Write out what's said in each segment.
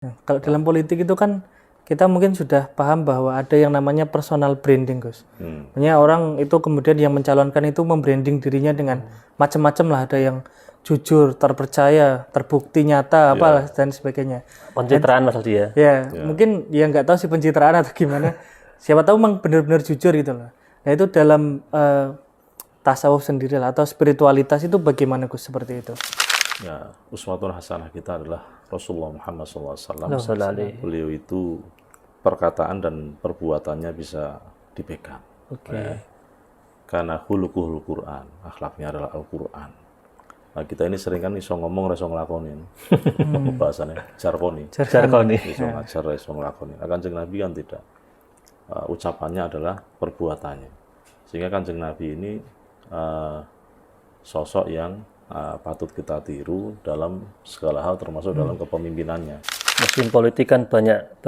Nah, kalau dalam politik itu kan kita mungkin sudah paham bahwa ada yang namanya personal branding, Gus. Maksudnya orang itu kemudian yang mencalonkan itu membranding dirinya dengan macam-macam lah, ada yang jujur, terpercaya, terbukti nyata, apalah dan sebagainya. Pencitraan Mas Aldi ya. Ya, mungkin ya nggak tahu sih pencitraan atau gimana. Siapa tahu memang benar-benar jujur gitu loh. Nah itu dalam tasawuf sendiri lah atau spiritualitas itu bagaimana Gus seperti itu? Ya, uswatun hasanah kita adalah Rasulullah Muhammad SAW. Beliau itu perkataan dan perbuatannya bisa dipegang. Karena hulukuhul Quran, akhlaknya adalah Al-Quran. Nah, kita ini sering kan iso ngomong, iso ngelakonin. Bahasanya jargoni. Iso ngajar, iso ngelakonin. Kanjeng Nabi kan tidak. Ucapannya adalah perbuatannya. Sehingga Kanjeng Nabi ini sosok yang patut kita tiru dalam segala hal, termasuk dalam kepemimpinannya. Mesin politik kan banyak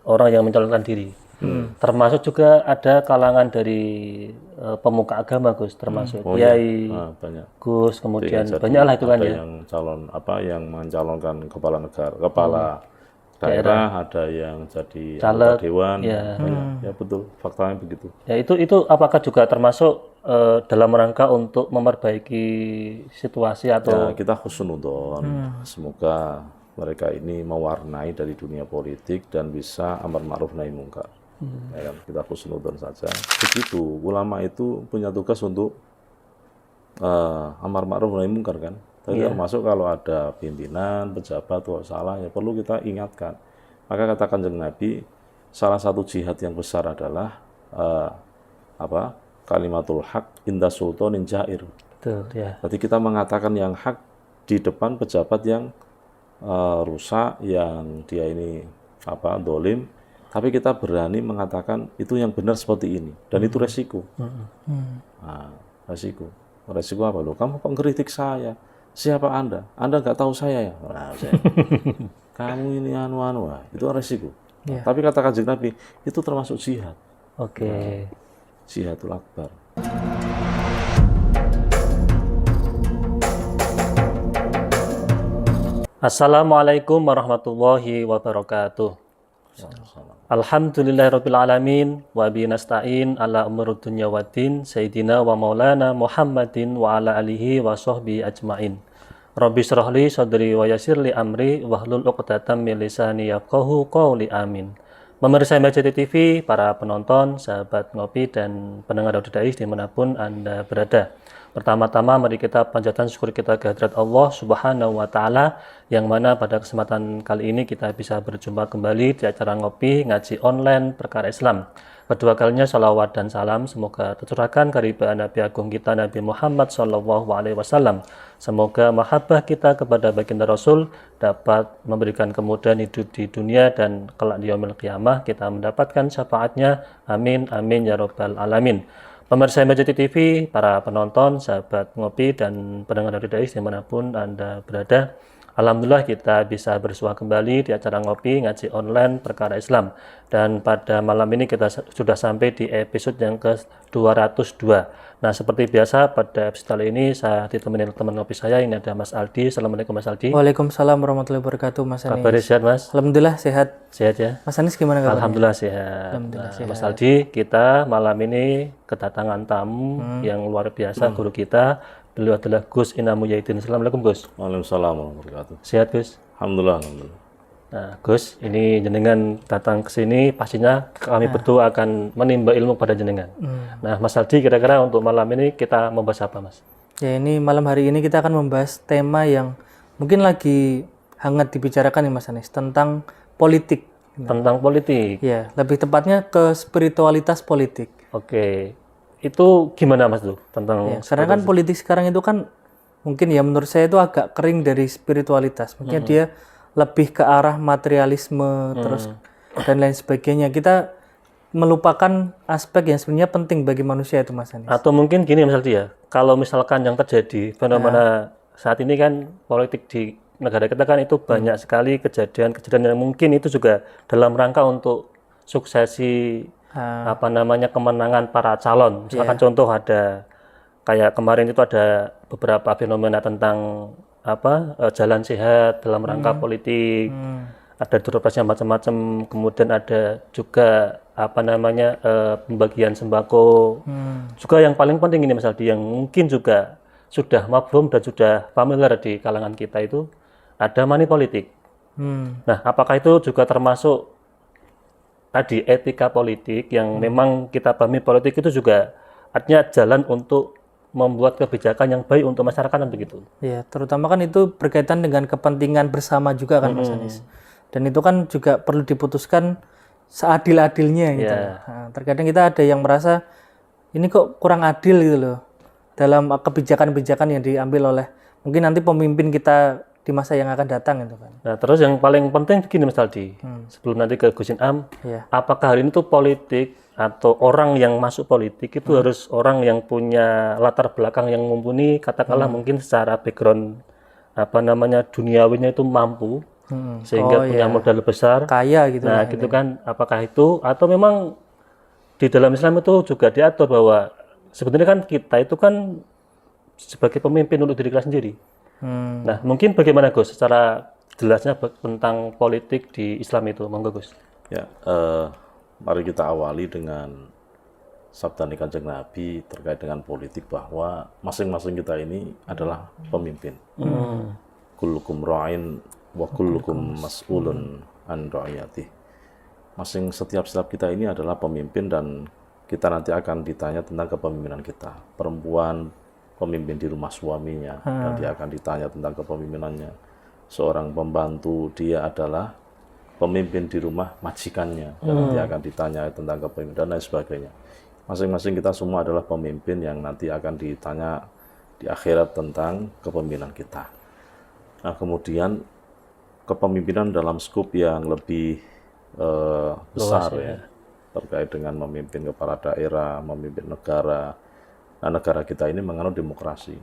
orang yang mencalonkan diri. Termasuk juga ada kalangan dari pemuka agama Gus, termasuk kiai, banyak. Gus, kemudian banyak lah itu kan ya. Yang yang mencalonkan kepala negara, kepala daerah, ada yang jadi anggota dewan, ya betul, faktanya begitu. Ya itu apakah juga termasuk dalam rangka untuk memperbaiki situasi atau? Ya, kita husnudon, semoga mereka ini mewarnai dari dunia politik dan bisa amar ma'ruf nahi mungkar. Ya, kita husnudon saja. Begitu, ulama itu punya tugas untuk amar ma'ruf nahi mungkar kan. Tapi termasuk kalau ada pimpinan, pejabat atau salah, ya perlu kita ingatkan. Maka kata Kanjeng Nabi, salah satu jihad yang besar adalah kalimatul haq inda sultanin jair. Betul, ya. Jadi kita mengatakan yang hak di depan pejabat yang rusak, yang dia ini dolim, tapi kita berani mengatakan itu yang benar seperti ini, dan itu resiko. Nah, resiko apa loh? Kamu kok ngeritik saya? Siapa Anda? Anda nggak tahu saya ya? Nah, kamu ini itu resiko. Nah, tapi kata Kanjeng Nabi itu termasuk jihad. Jihadul akbar. Assalamualaikum warahmatullahi wabarakatuh. Alhamdulillahirabbil alamin wa bihi nasta'in ala umurud dunya waddin sayyidina wa maulana Muhammadin wa ala alihi wa sahbihi ajmain. Rabbi shrah li sadri wa yassir li amri wahlul 'uqdatam min lisani yafqahu qawli amin. Pemirsa MCT TV, para penonton, sahabat ngopi dan pendengar audio Dais dimanapun Anda berada. Pertama-tama mari kita panjatkan syukur kita kehadirat Allah Subhanahu wa Ta'ala, yang mana pada kesempatan kali ini kita bisa berjumpa kembali di acara ngopi ngaji online perkara Islam. Kedua kalinya salawat dan salam semoga tercurahkan keridhaan Nabi Agung kita Nabi Muhammad SAW. Semoga mahabbah kita kepada baginda Rasul dapat memberikan kemudahan hidup di dunia dan kelak di yaumil qiyamah kita mendapatkan syafaatnya. Amin amin ya rabbal alamin. Pemirsa MCT TV, para penonton, sahabat ngopi dan pendengar audio Dais dimanapun Anda berada, alhamdulillah kita bisa bersua kembali di acara ngopi ngaji online perkara Islam. Dan pada malam ini kita sudah sampai di episode yang ke-202. Nah, seperti biasa pada episode kali ini saya ditemani teman ngopi saya, ini ada Mas Aldi. Assalamualaikum Mas Aldi. Waalaikumsalam warahmatullahi wabarakatuh, Mas Anis. Kabarnya sehat Mas? Alhamdulillah sehat. Sehat ya? Mas Anis gimana kabarnya? Alhamdulillah sehat. Alhamdulillah sehat. Mas Aldi, kita malam ini kedatangan tamu yang luar biasa, guru kita. Beliau adalah Gus Inamu Yaitin. Assalamualaikum Gus. Waalaikumsalam warahmatullahi wabarakatuh. Sehat Gus? Alhamdulillah, alhamdulillah. Nah, Gus, ini jenengan datang ke sini pastinya kami berdua akan menimba ilmu pada jenengan. Nah, Mas Aldi, kira-kira untuk malam ini kita membahas apa, Mas? Ya, ini malam hari ini kita akan membahas tema yang mungkin lagi hangat dibicarakan nih Mas Anis, tentang politik. Tentang politik? Ya, lebih tepatnya ke spiritualitas politik. Oke, itu gimana Mas tuh tentang? Ya, karena kan politik sekarang itu kan mungkin ya menurut saya itu agak kering dari spiritualitas. Mungkin dia lebih ke arah materialisme terus dan lain sebagainya. Kita melupakan aspek yang sebenarnya penting bagi manusia itu Mas Anis. Atau mungkin gini Mas Aldi ya, kalau misalkan yang terjadi fenomena saat ini kan politik di negara kita kan itu banyak sekali kejadian-kejadian yang mungkin itu juga dalam rangka untuk suksesi kemenangan para calon. Misalkan contoh ada kayak kemarin itu ada beberapa fenomena tentang jalan sehat dalam rangka politik. Ada birokrasi macam-macam, kemudian ada juga pembagian sembako. Juga yang paling penting ini Mas Aldi, yang mungkin juga sudah mafhum dan sudah familiar di kalangan kita itu ada money politik. Nah, apakah itu juga termasuk tadi etika politik yang memang kita pahami politik itu juga artinya jalan untuk membuat kebijakan yang baik untuk masyarakat dan begitu. Ya, terutama kan itu berkaitan dengan kepentingan bersama juga kan Mas Anies. Dan itu kan juga perlu diputuskan seadil-adilnya gitu. Nah, terkadang kita ada yang merasa ini kok kurang adil gitu loh dalam kebijakan-kebijakan yang diambil oleh mungkin nanti pemimpin kita di masa yang akan datang gitu kan. Nah, terus yang paling penting begini Mas Aldi, sebelum nanti ke Gus Am, apakah hari ini tuh politik atau orang yang masuk politik itu harus orang yang punya latar belakang yang mumpuni, katakanlah mungkin secara background duniawinya itu mampu, sehingga punya modal besar, kaya gitu. Nah, gitu kan, apakah itu atau memang di dalam Islam itu juga diatur bahwa sebenarnya kan kita itu kan sebagai pemimpin untuk diri kita sendiri. Nah, mungkin bagaimana Gus secara jelasnya tentang politik di Islam itu, monggo Gus. Ya, mari kita awali dengan sabda Kanjeng Nabi terkait dengan politik bahwa masing-masing kita ini adalah pemimpin. Kullukum ra'in wa kullukum mas'ulun an ra'iyati. Setiap kita ini adalah pemimpin dan kita nanti akan ditanya tentang kepemimpinan kita. Perempuan pemimpin di rumah suaminya, dan dia akan ditanya tentang kepemimpinannya. Seorang pembantu, dia adalah pemimpin di rumah majikannya, dan nanti akan ditanya tentang kepemimpinan dan lain sebagainya. Masing-masing kita semua adalah pemimpin yang nanti akan ditanya di akhirat tentang kepemimpinan kita. Nah, kemudian kepemimpinan dalam skup yang lebih besar ya, terkait dengan memimpin kepala daerah, memimpin negara. Nah, negara kita ini menganut demokrasi.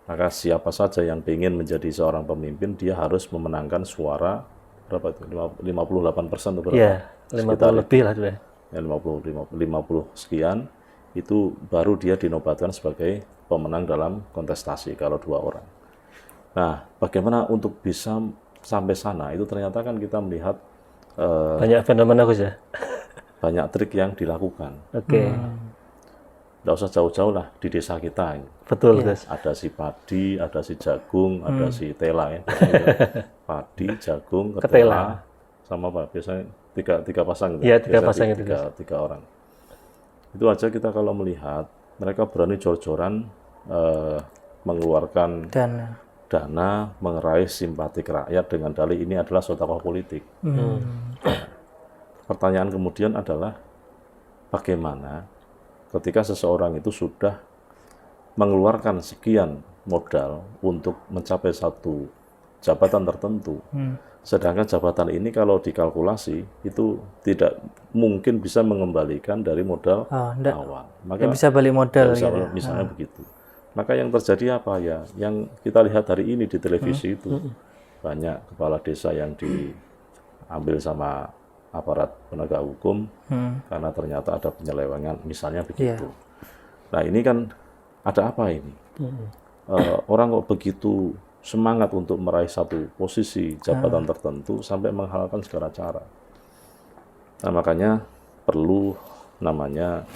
Maka siapa saja yang ingin menjadi seorang pemimpin, dia harus memenangkan suara berapa itu? 58% atau berapa? Iya, 50 lebih lah ya. Ya, 50 sekian, itu baru dia dinobatkan sebagai pemenang dalam kontestasi kalau 2 orang. Nah, bagaimana untuk bisa sampai sana? Itu ternyata kan kita melihat banyak fenomena Gus ya. Banyak trik yang dilakukan. Oke. Nggak usah jauh-jauh lah di desa kita. Betul, Gus. Ada si padi, ada si jagung, ada si tela ya. Padi, jagung, ketela, sama apa? Biasanya tiga pasang gitu. Iya, 3 pasang itu. Tiga orang. Itu aja kita kalau melihat mereka berani jor-joran mengeluarkan dana mengerai simpati rakyat dengan dalih ini adalah sedekah politik. Pertanyaan kemudian adalah bagaimana ketika seseorang itu sudah mengeluarkan sekian modal untuk mencapai satu jabatan tertentu, sedangkan jabatan ini kalau dikalkulasi itu tidak mungkin bisa mengembalikan dari modal awal. Maka bisa balik modal. Misalnya begitu. Maka yang terjadi apa ya? Yang kita lihat hari ini di televisi itu banyak kepala desa yang diambil sama aparat penegak hukum karena ternyata ada penyelewengan, misalnya begitu. Nah, ini kan ada apa ini? Orang kok begitu semangat untuk meraih satu posisi jabatan tertentu sampai menghalalkan segala cara. Nah, makanya perlu namanya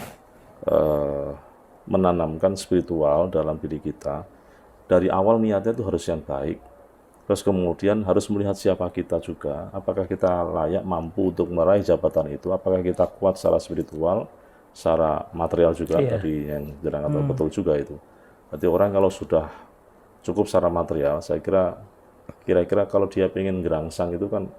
menanamkan spiritual dalam diri kita. Dari awal niatnya itu harus yang baik. Terus kemudian harus melihat siapa kita juga. Apakah kita layak mampu untuk meraih jabatan itu? Apakah kita kuat secara spiritual, secara material juga tadi yang jelas atau betul juga itu. Berarti orang kalau sudah cukup secara material, saya kira-kira kalau dia pengen gerangsang itu kan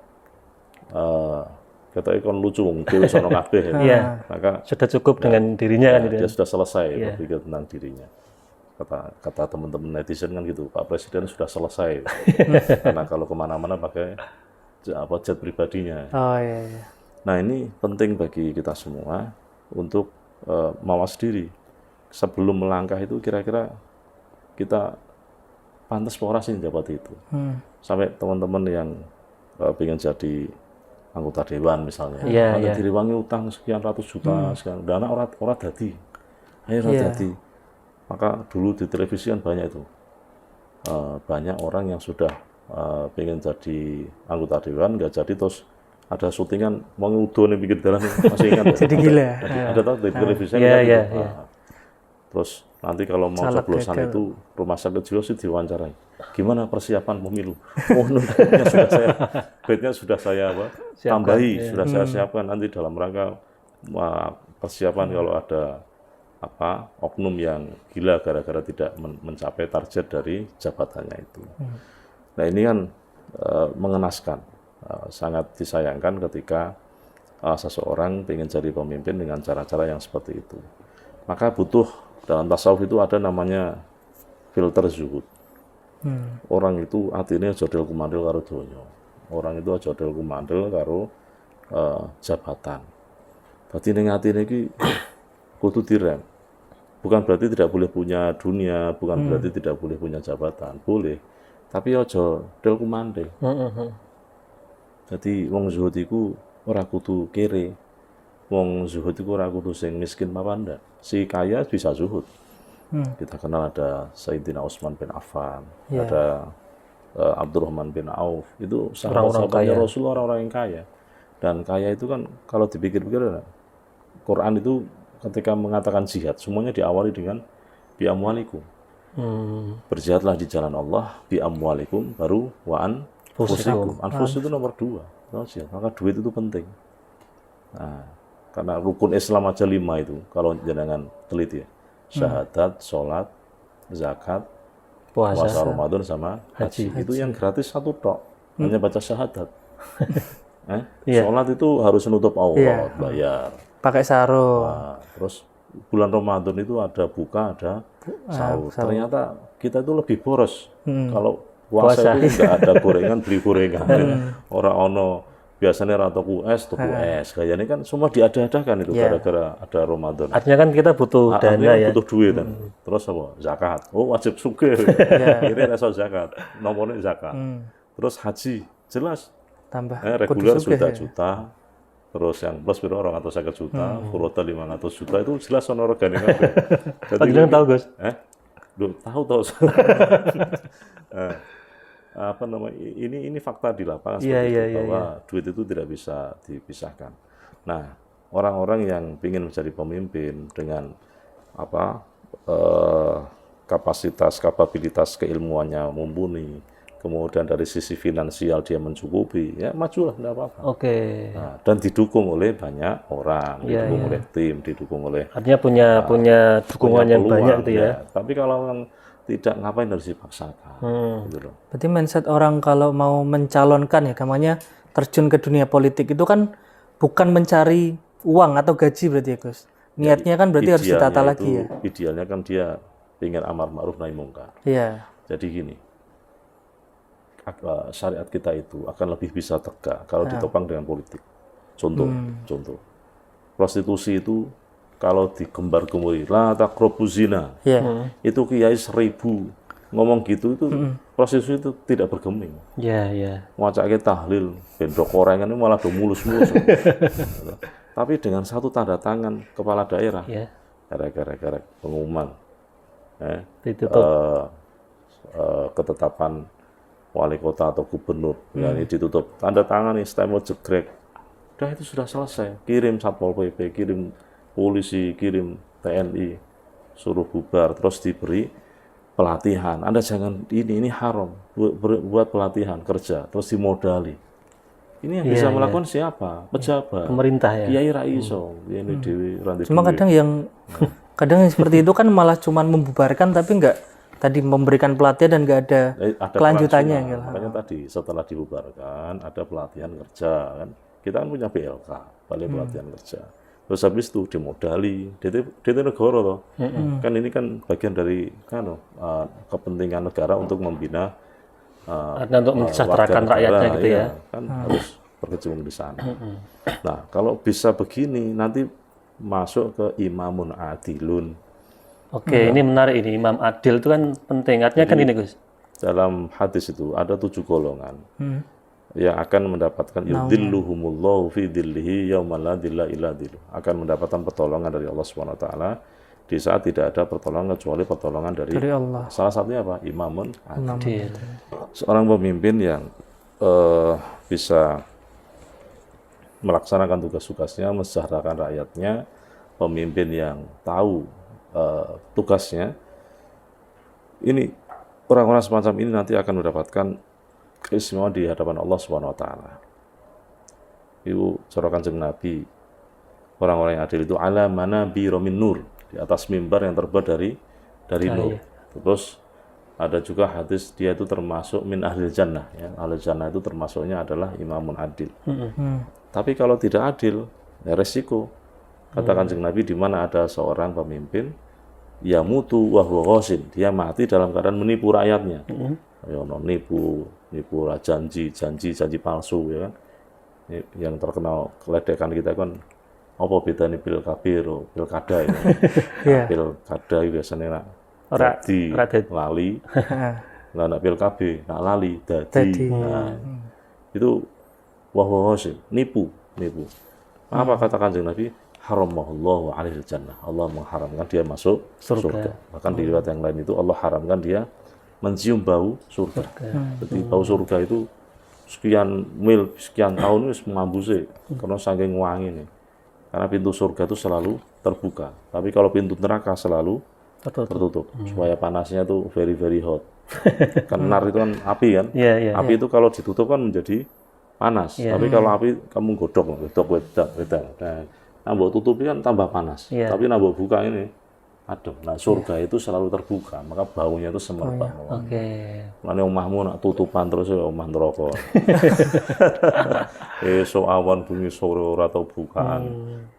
kata ikon lucu mungkin sono kabeh ya. Maka sudah cukup dengan dirinya kan dia sudah selesai berpikir tentang dirinya. Kata teman-teman netizen kan gitu, Pak Presiden sudah selesai. Karena kalau kemana-mana pakai jet pribadinya. Nah, ini penting bagi kita semua untuk mawas diri. Sebelum melangkah itu kira-kira kita pantas porasin jabat itu. Sampai teman-teman yang pengen jadi anggota dewan misalnya, direwangi utang sekian ratus juta, sekian dana orang dadi, ayo dadi. Maka dulu di televisi kan banyak itu, banyak orang yang sudah pengen jadi anggota dewan nggak jadi, terus ada syutingan mau ngudon yang pinggir jalan, masih ingat ya? Jadi gila. Ada tahu di televisi Iya, kan iya, gitu. iya. Terus nanti kalau mau Caleg coblosan gagal. itu rumah sakit jiwa sih diwawancarai. Gimana persiapan pemilu? Oh, bednya sudah saya tambahi, sudah saya siapkan nanti dalam rangka persiapan kalau ada oknum yang gila gara-gara tidak mencapai target dari jabatannya itu. Nah ini kan mengenaskan, sangat disayangkan ketika seseorang ingin jadi pemimpin dengan cara-cara yang seperti itu. Maka butuh, dalam tasawuf itu ada namanya filter zuhud. Orang itu artinya jodel kumandel karo donya. Orang itu jodel kumandel karo jabatan. Berarti ning atine iki kudu direm. Bukan berarti tidak boleh punya dunia, bukan berarti tidak boleh punya jabatan, boleh. Tapi aja del kumandel. Jadi wong zuhud iku ora kudu kere. Wong zuhud iku ora kudu sing miskin mapan ndak. Si kaya bisa zuhud. Kita kenal ada Sayyidina Utsman bin Affan, ada Abdurrahman bin Auf. Itu sahabat-sahabatnya Rasul, orang-orang yang kaya. Dan kaya itu kan kalau dipikir-pikir, Quran itu ketika mengatakan jihad, semuanya diawali dengan bi amwalikum. Berjihadlah di jalan Allah bi amwalikum, baru wa anfusikum. Anfus itu nomor 2. Maka duit itu penting. Nah, karena rukun Islam aja 5 itu, kalau jangan teliti ya. Syahadat, sholat, zakat, puasa Ramadan sama haji. Itu yang gratis 1 tok. Hanya baca syahadat. Sholat itu harus nutup aurat, bayar. Pakai sarung. Nah, terus bulan Ramadan itu ada buka, ada sahur. Ternyata kita itu lebih boros. Kalau puasa itu nggak ada gorengan, beli gorengan. Orang ono biasanya ratoku es, tuku es. Kayaknya kan semua diada-adakan itu gara-gara ada Ramadan. Artinya kan kita butuh dana ya. Butuh duit kan. Terus apa? Zakat. Oh, wajib sugih. Ini rasa zakat. Nomornya zakat. Terus haji, jelas. Tambah. Reguler sudah juta. Terus yang plus berapa 250 juta, kuota 500 juta, itu jelas ono regane kabeh. Jadi kan tahu, Gus? Tahu. Apa namanya? Ini fakta di lapangan bahwa duit itu tidak bisa dipisahkan. Nah, orang-orang yang ingin menjadi pemimpin dengan kapabilitas keilmuannya mumpuni, kemudian dari sisi finansial dia mencukupi, ya majulah, tidak apa-apa. Nah, dan didukung oleh banyak orang, didukung oleh tim, didukung oleh. Artinya punya dukungan yang peluang, banyak gitu ya. Tapi kalau orang tidak, ngapain harus dipaksakan? Gitu loh. Berarti mindset orang kalau mau mencalonkan ya, namanya terjun ke dunia politik itu kan bukan mencari uang atau gaji berarti ya, Gus. Niatnya kan berarti harus ditata lagi ya. Idealnya kan dia ingin amar ma'ruf nahi mungkar. Iya. Jadi gini, syariat kita itu akan lebih bisa tegak kalau ditopang dengan politik. Contoh, prostitusi itu kalau digembar-gembori, la taqrabu zina, itu kiai 1000 ngomong gitu, itu prostitusi itu tidak bergeming. Ngacake tahlil, bendok korengan itu malah do mulus-mulus. Tapi dengan satu tanda tangan kepala daerah, gara-gara pengumuman, ketetapan wali kota atau gubernur, ini ditutup, tanda tangan nih, stempel jegrek, udah itu sudah selesai. Kirim Satpol PP, kirim polisi, kirim TNI, suruh bubar, terus diberi pelatihan. Anda jangan ini haram, buat pelatihan kerja, terus dimodali. Ini yang bisa melakukan siapa? Pejabat, pemerintah ya. Kiai Raiso, ini Dewi Ranti. Cuma kadang yang seperti itu kan malah cuma membubarkan tapi nggak tadi memberikan pelatihan dan nggak ada kelanjutannya. Gitu. Makanya tadi setelah dibubarkan ada pelatihan kerja kan. Kita kan punya BLK, Balai Pelatihan Kerja. Terus habis itu dimodali, DT negara toh. Kan ini kan bagian dari kepentingan negara untuk membina untuk mensejahterakan rakyatnya gitu ya. Kan harus berkecimpung di sana. Nah, kalau bisa begini nanti masuk ke imamun adilun. Ini menarik ini, imam adil itu kan penting. Artinya kan ini, Gus. Dalam hadis itu ada 7 golongan yang akan mendapatkan yudhilluhumullahu fi dhillihi yaumal la dhilla illa dhilluh. Akan mendapatkan pertolongan dari Allah Subhanahu wa taala di saat tidak ada pertolongan kecuali pertolongan dari Allah. salah satunya apa? Imamun adil. Adil. Seorang pemimpin yang bisa melaksanakan tugas-tugasnya, mensejahterakan rakyatnya, pemimpin yang tahu tugasnya, ini orang-orang semacam ini nanti akan mendapatkan keistimewaan di hadapan Allah Subhanahu wa taala. Itu cara Kanjeng Nabi, orang-orang yang adil itu ala manabir min nur, di atas mimbar yang terbuat dari nur. Terus ada juga hadis dia itu termasuk min ahlil jannah, ya. Ahlil jannah itu termasuknya adalah imamun adil. Tapi kalau tidak adil, ya resiko. Kata Kanjeng Nabi, di mana ada seorang pemimpin ya mutu wa huwa ghasin, dia mati dalam keadaan menipu rakyatnya. Ya nipu janji palsu, ya kan. Yang terkenal keledekan kita kan apa bedanya pilkada ya. Pilkada itu biasanya dadi lali. Lah nak pilkab nak lali dadi. Nah, itu wa huwa ghasin, nipu. Apa kata Kanjeng Nabi? Haramallahu alaihi jannah. Allah mengharamkan dia masuk surga. Bahkan di riwayat yang lain itu Allah haramkan dia mencium bau surga. Jadi bau surga itu sekian mil, sekian tahun itu mengambusi karena saking wangi nih. Karena pintu surga itu selalu terbuka. Tapi kalau pintu neraka selalu tertutup. Supaya panasnya itu very very hot. Kan nar itu kan api kan. Api itu kalau ditutup kan menjadi panas. Tapi kalau api kamu godok wedang. Nah, mbok tutupi kan tambah panas. Tapi nah mbok buka ini adem. Nah, surga itu selalu terbuka, maka baunya itu semerbak. Mulane omahmu nak tutupan terus ya omah neraka. Esuk awan bengi sore ora tau bukaan.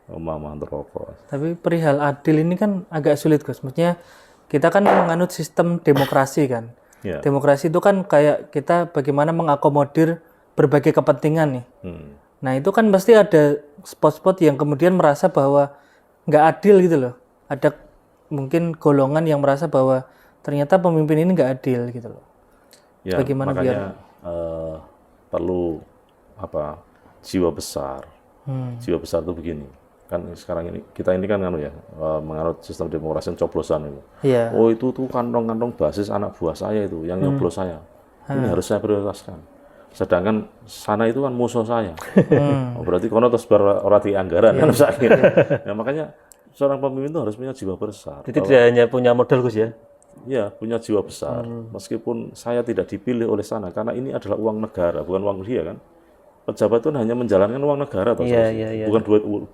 Omah neraka. Tapi perihal adil ini kan agak sulit, Gus. Maksudnya kita kan menganut sistem demokrasi kan. Demokrasi itu kan kayak kita bagaimana mengakomodir berbagai kepentingan nih. Nah itu kan pasti ada spot-spot yang kemudian merasa bahwa nggak adil gitu loh. Ada mungkin golongan yang merasa bahwa ternyata pemimpin ini nggak adil gitu loh. Ya, bagaimana makanya perlu jiwa besar. Jiwa besar itu begini. Kan sekarang ini kita ini kan menganut sistem demokrasi yang coblosan itu. Oh itu tuh kantong-kantong basis anak buah saya itu yang nyoblos saya. Ini harus saya prioritaskan. Sedangkan sana itu kan musuh saya. Berarti kono terus berarti anggaran kan sakit. Ya makanya seorang pemimpin itu harus punya jiwa besar. Jadi tidak hanya punya modal, Gus ya? Ya, punya jiwa besar. Meskipun saya tidak dipilih oleh sana karena ini adalah uang negara, bukan uang dia kan. Pejabat itu hanya menjalankan uang negara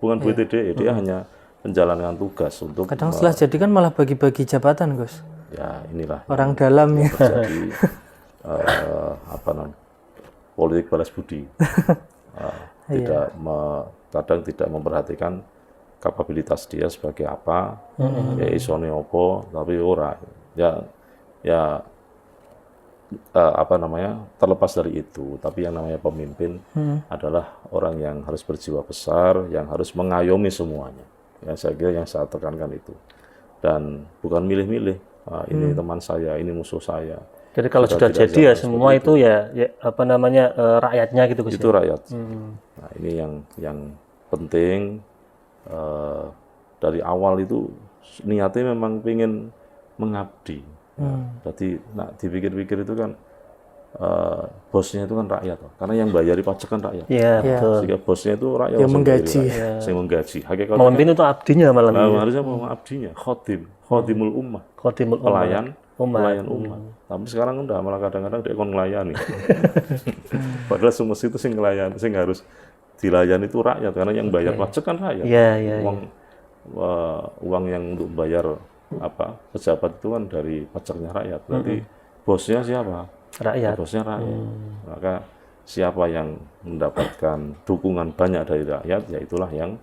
bukan duit dia hanya menjalankan tugas untuk kadang setelah jadi kan malah bagi-bagi jabatan, Gus. Ya, inilah orang dalam ya. Terjadi politik balas budi, kadang tidak memperhatikan kapabilitas dia sebagai apa, ya isone opo, tapi ora, terlepas dari itu, tapi yang namanya pemimpin adalah orang yang harus berjiwa besar, yang harus mengayomi semuanya. Yang saya kira yang saya tekankan itu, dan bukan milih-milih, ini teman saya, ini musuh saya. Jadi kalau sudah jadi ya semua itu ya rakyatnya gitu, Gus. Itu rakyat. Nah ini yang penting dari awal itu niatnya memang ingin mengabdi. Jadi dipikir-pikir itu kan bosnya itu kan rakyat, karena yang bayari pajak kan rakyat. Sehingga bosnya itu rakyat yang menggaji. Yang menggaji. Pemimpin itu abdinya malah. Harusnya mau abdinya, khodimul ummah, pelayan umat. Tapi sekarang udah malah kadang-kadang dia kon nglayani. Padahal semestinya itu sing nglayani, sing harus dilayani itu rakyat, karena yang bayar pajak kan rakyat. Uang yang untuk bayar pejabat itu kan dari pajaknya rakyat. Berarti bosnya siapa? Rakyat. Bosnya rakyat. Maka siapa yang mendapatkan dukungan banyak dari rakyat, ya itulah yang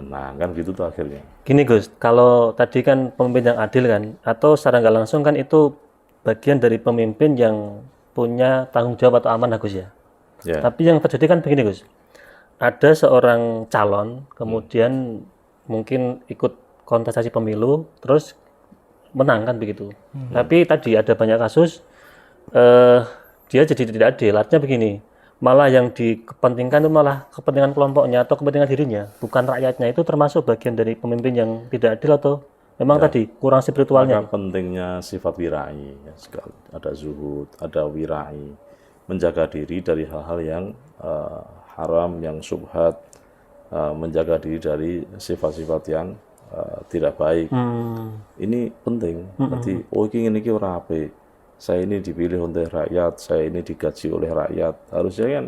menang, kan gitu tuh akhirnya. Gini Gus, kalau tadi kan pemimpin yang adil kan, atau secara nggak langsung kan itu bagian dari pemimpin yang punya tanggung jawab atau amanah, Gus ya. Tapi yang terjadi kan begini, Gus. Ada seorang calon, kemudian mungkin ikut kontestasi pemilu, terus menang kan begitu. Tapi tadi ada banyak kasus, dia jadi tidak adil. Artinya begini, malah yang dikepentingkan itu malah kepentingan kelompoknya atau kepentingan dirinya, bukan rakyatnya. Itu termasuk bagian dari pemimpin yang tidak adil atau Memang tadi kurang spiritualnya. Maka pentingnya sifat wirai, ya, ada zuhud, ada wirai, menjaga diri dari hal-hal yang haram, yang syubhat, menjaga diri dari sifat-sifat yang tidak baik. Ini penting. Nanti, ini ora apik. Saya ini dipilih oleh rakyat, saya ini digaji oleh rakyat. Harusnya kan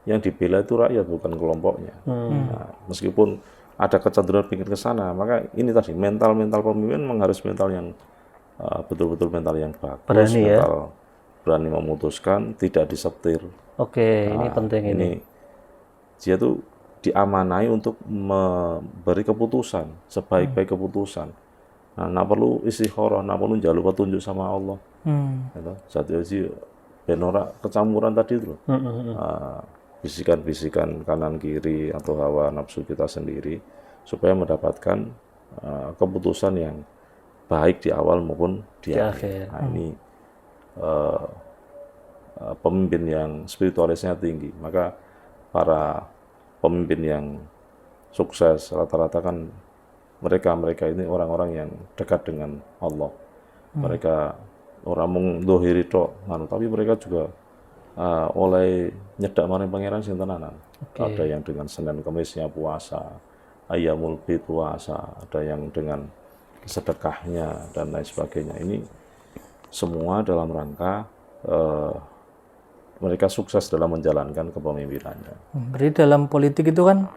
yang dibela itu rakyat, bukan kelompoknya. Nah, meskipun ada kecenderungan pikir ke sana, maka ini tadi mental pemimpin memang harus mental yang betul-betul mental yang bagus, berani, mental berani memutuskan, tidak disetir. Oke, ini penting ini. Dia tuh diamanai untuk memberi keputusan, sebaik-baik keputusan. Nah perlu istikharah, perlu njaluk petunjuk sama Allah. Jadi benora kecampuran tadi itu loh. Bisikan-bisikan kanan kiri atau hawa nafsu kita sendiri supaya mendapatkan keputusan yang baik di awal maupun di akhir. Nah, ini pemimpin yang spiritualisnya tinggi. Maka para pemimpin yang sukses rata-rata kan mereka ini orang-orang yang dekat dengan Allah. Mereka orang mengdohiri tok, tapi mereka juga oleh nyedak maring pangeran sing tenanan. Ada yang dengan Senin Kemisnya puasa, Ayyamul Bid puasa, ada yang dengan sedekahnya dan lain sebagainya. Ini semua dalam rangka mereka sukses dalam menjalankan kepemimpinannya. Berarti dalam politik itu kan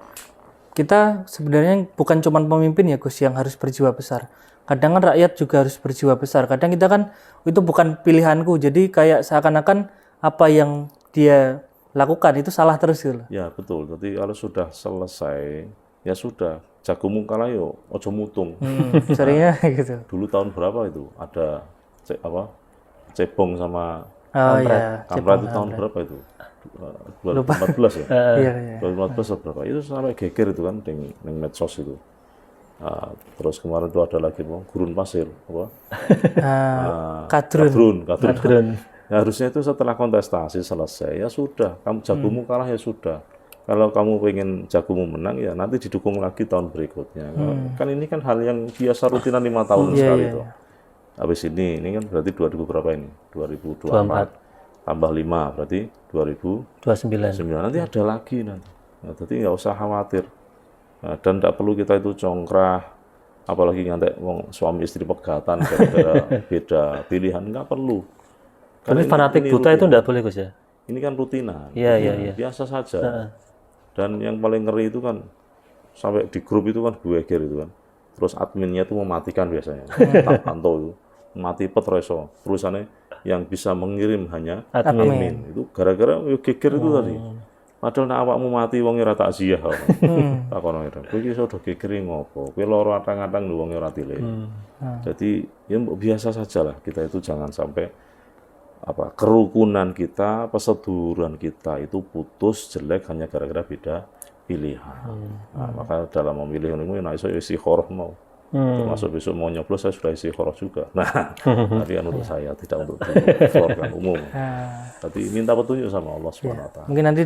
kita sebenarnya bukan cuma pemimpin ya Gus yang harus berjiwa besar. Kadang kan rakyat juga harus berjiwa besar. Kadang kita kan itu bukan pilihanku. Jadi kayak seakan-akan apa yang dia lakukan itu salah terus gitu. Ya betul. Jadi kalau sudah selesai ya sudah. Jagomu kalah yo ojo mutung. Seringnya gitu. Dulu tahun berapa itu ada cebong sama kampret itu tahun berapa itu? 2014 ya? Iya. 2014 atau berapa? Itu sampai geger itu kan di medsos itu. Terus kemarin itu ada lagi gurun pasir, kadrun. Ya, harusnya itu setelah kontestasi selesai ya sudah, kamu jagomu kalah ya sudah. Kalau kamu pengen jagomu menang ya nanti didukung lagi tahun berikutnya. Kan ini kan hal yang biasa rutinan 5 tahun sekali itu. Habis ini kan berarti 2000 berapa ini? 2024 tambah 5 berarti 2029. Nanti ada lagi nanti. Nah, jadi nggak usah khawatir. Nah, dan tidak perlu kita itu congkrah, apalagi ngantek suami istri pegatan gara-gara beda pilihan, nggak perlu. Tapi fanatik buta itu nggak boleh Gus ya? Ini kan rutinan. Iya. Biasa saja. Dan yang paling ngeri itu kan sampai di grup itu kan geger itu kan. Terus adminnya itu mematikan biasanya. Tak pantau itu mati petroso. Perusahaannya yang bisa mengirim hanya admin. Itu gara-gara geger itu tadi. Padahal nek awakmu mati wong ora takziah. Tak kono ora. Kowe iki iso do gegeri ngopo? Kowe lara atang-atang lho wong ora tilih. Jadi ya biasa saja lah. Kita itu jangan sampai kerukunan kita, persetujuan kita itu putus jelek hanya gara-gara beda pilihan. Nah, maka dalam memilih ini nek iso isi khoroh mau. Termasuk besok mau nyoblos saya sudah isi khoroh juga. Nah, tapi kan untuk saya tidak untuk keluarga umum. Tapi minta petunjuk sama Allah SWT. Mungkin nanti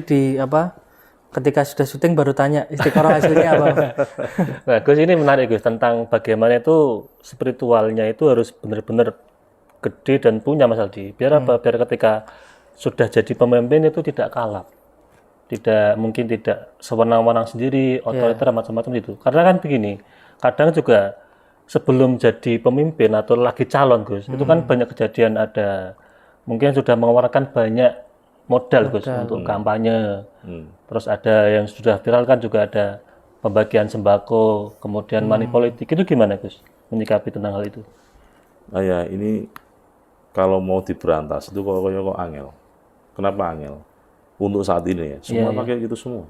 ketika sudah syuting baru tanya istikharah hasilnya apa. Nah, Gus ini menarik Gus tentang bagaimana itu spiritualnya itu harus benar-benar gede dan punya Mas Aldi. Biar apa? Biar ketika sudah jadi pemimpin itu tidak kalap. Mungkin tidak sewenang-wenang sendiri, otoriter macam-macam itu. Karena kan begini, kadang juga sebelum jadi pemimpin atau lagi calon Gus, itu kan banyak kejadian ada mungkin sudah mengeluarkan banyak modal Gus untuk kampanye. Terus ada yang sudah viral kan juga ada pembagian sembako, kemudian money politik. Itu gimana Gus menyikapi tentang hal itu? Nah ya ini kalau mau diberantas itu kok angel. Kenapa angel? Untuk saat ini ya, semua pakai gitu semua.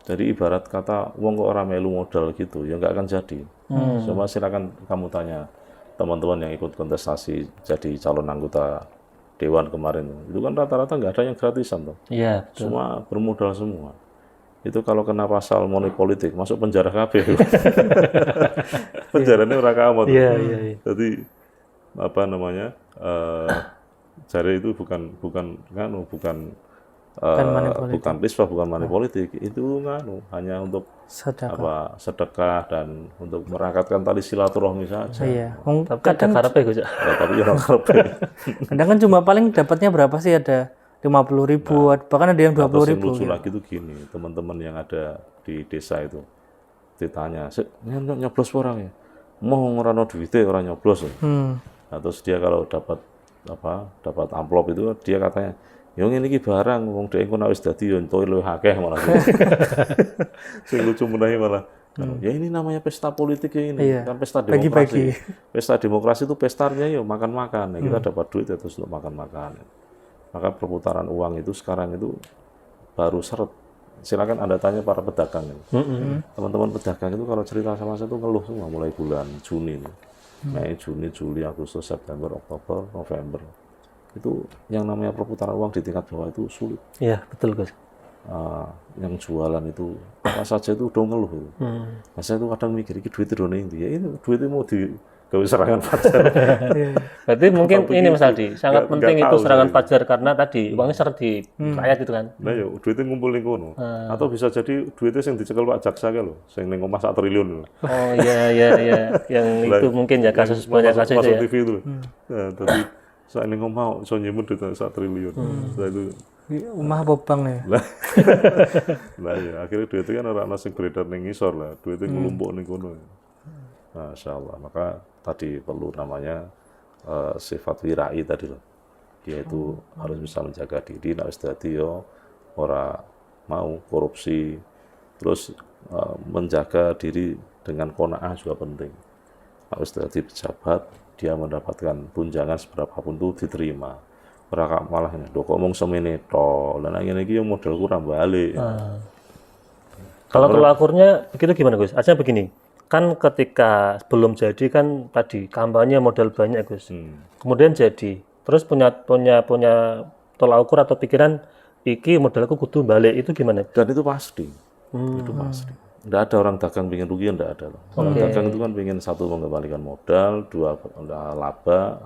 Jadi ibarat kata wong kok orang melu modal gitu, ya nggak akan jadi. Cuma silakan kamu tanya teman-teman yang ikut kontestasi jadi calon anggota dewan kemarin, itu kan rata-rata nggak ada yang gratisan tuh. Iya. Semua bermodal semua. Itu kalau kena pasal money politik masuk penjara kabeh. Penjaranya ora kamu. Iya. Jadi jadi itu bukan bukan riswah, bukan money politik, itu hanya untuk sedekah dan untuk merakatkan tali silaturahmi saja. Iya. Tapi kadang karepe Gus. Ya, tapi orang karepe. Kadang kan cuma paling dapatnya berapa sih, ada 50.000, bahkan ada yang 20.000. Lucu lagi tuh gini, teman-teman yang ada di desa itu ditanya, nyoblos orang ya, mau ngurano duitnya orang nyoblos ya. Nah, terus dia kalau dapat amplop itu, dia katanya, yang ini barang, wong dhek engko nek wis dadi yo entuk luwih akeh malah. Sing lucu menawi malah. Ya ini namanya pesta politik ya ini, kan pesta demokrasi. Bagi-bagi. Pesta demokrasi itu pestanya yo makan-makan. Ya, kita dapat duit ya terus untuk makan-makan. Maka perputaran uang itu sekarang itu baru seret. Silakan Anda tanya para pedagang. Teman-teman pedagang itu kalau cerita sama saya itu ngeluh semua mulai bulan Juni. Mei, Juni, Juli, Agustus, September, Oktober, November. Itu yang namanya perputaran uang di tingkat bawah itu sulit. Iya, betul Gus. Yang jualan itu apa saja itu udah ngeluh itu. Nah, saya tuh kadang mikir, ini duit itu ya ini duitnya mau digawe serangan fajar. Berarti mungkin ini Mas Aldi, sangat penting itu serangan fajar karena tadi uangnya seret di rakyat itu kan. Nah ya, duitnya ngumpul ning kono. Atau bisa jadi duitnya yang dicekel Pak Jaksa lho, sing ning omah 1 triliun lho. Oh iya, yang itu mungkin ya kasus banyak kasus itu ya. TV itu lho. Nah, tapi saya ning omah iso nyimpen duit 1 triliun. Nah itu Omah apa bang ya? Nah ya, akhirnya duitnya kan orang sing beredar ning ngisor lah, duitnya ngelumpuk ning kono. Masya Allah, maka tadi perlu namanya sifat wirai tadi loh. Dia itu harus bisa menjaga diri, nek wis dadi yo ora mau korupsi, terus menjaga diri dengan qanaah juga penting. Nek wis dadi pejabat, dia mendapatkan tunjangan seberapapun itu diterima. Ora malah kok ngomong semene tok. Lah nek ngene iki yo modal kurang balik. Kalau telakurnya begitu gimana Gus? Artinya begini. Kan ketika belum jadi kan tadi kampanye modal banyak Gus. Kemudian jadi, terus punya tolak ukur atau pikiran iki modalku kudu balik, itu gimana? Dan itu pasti. Itu pasti. Enggak ada orang dagang pengen rugi, enggak ada. Orang dagang itu kan pengen satu mengembalikan modal, dua laba,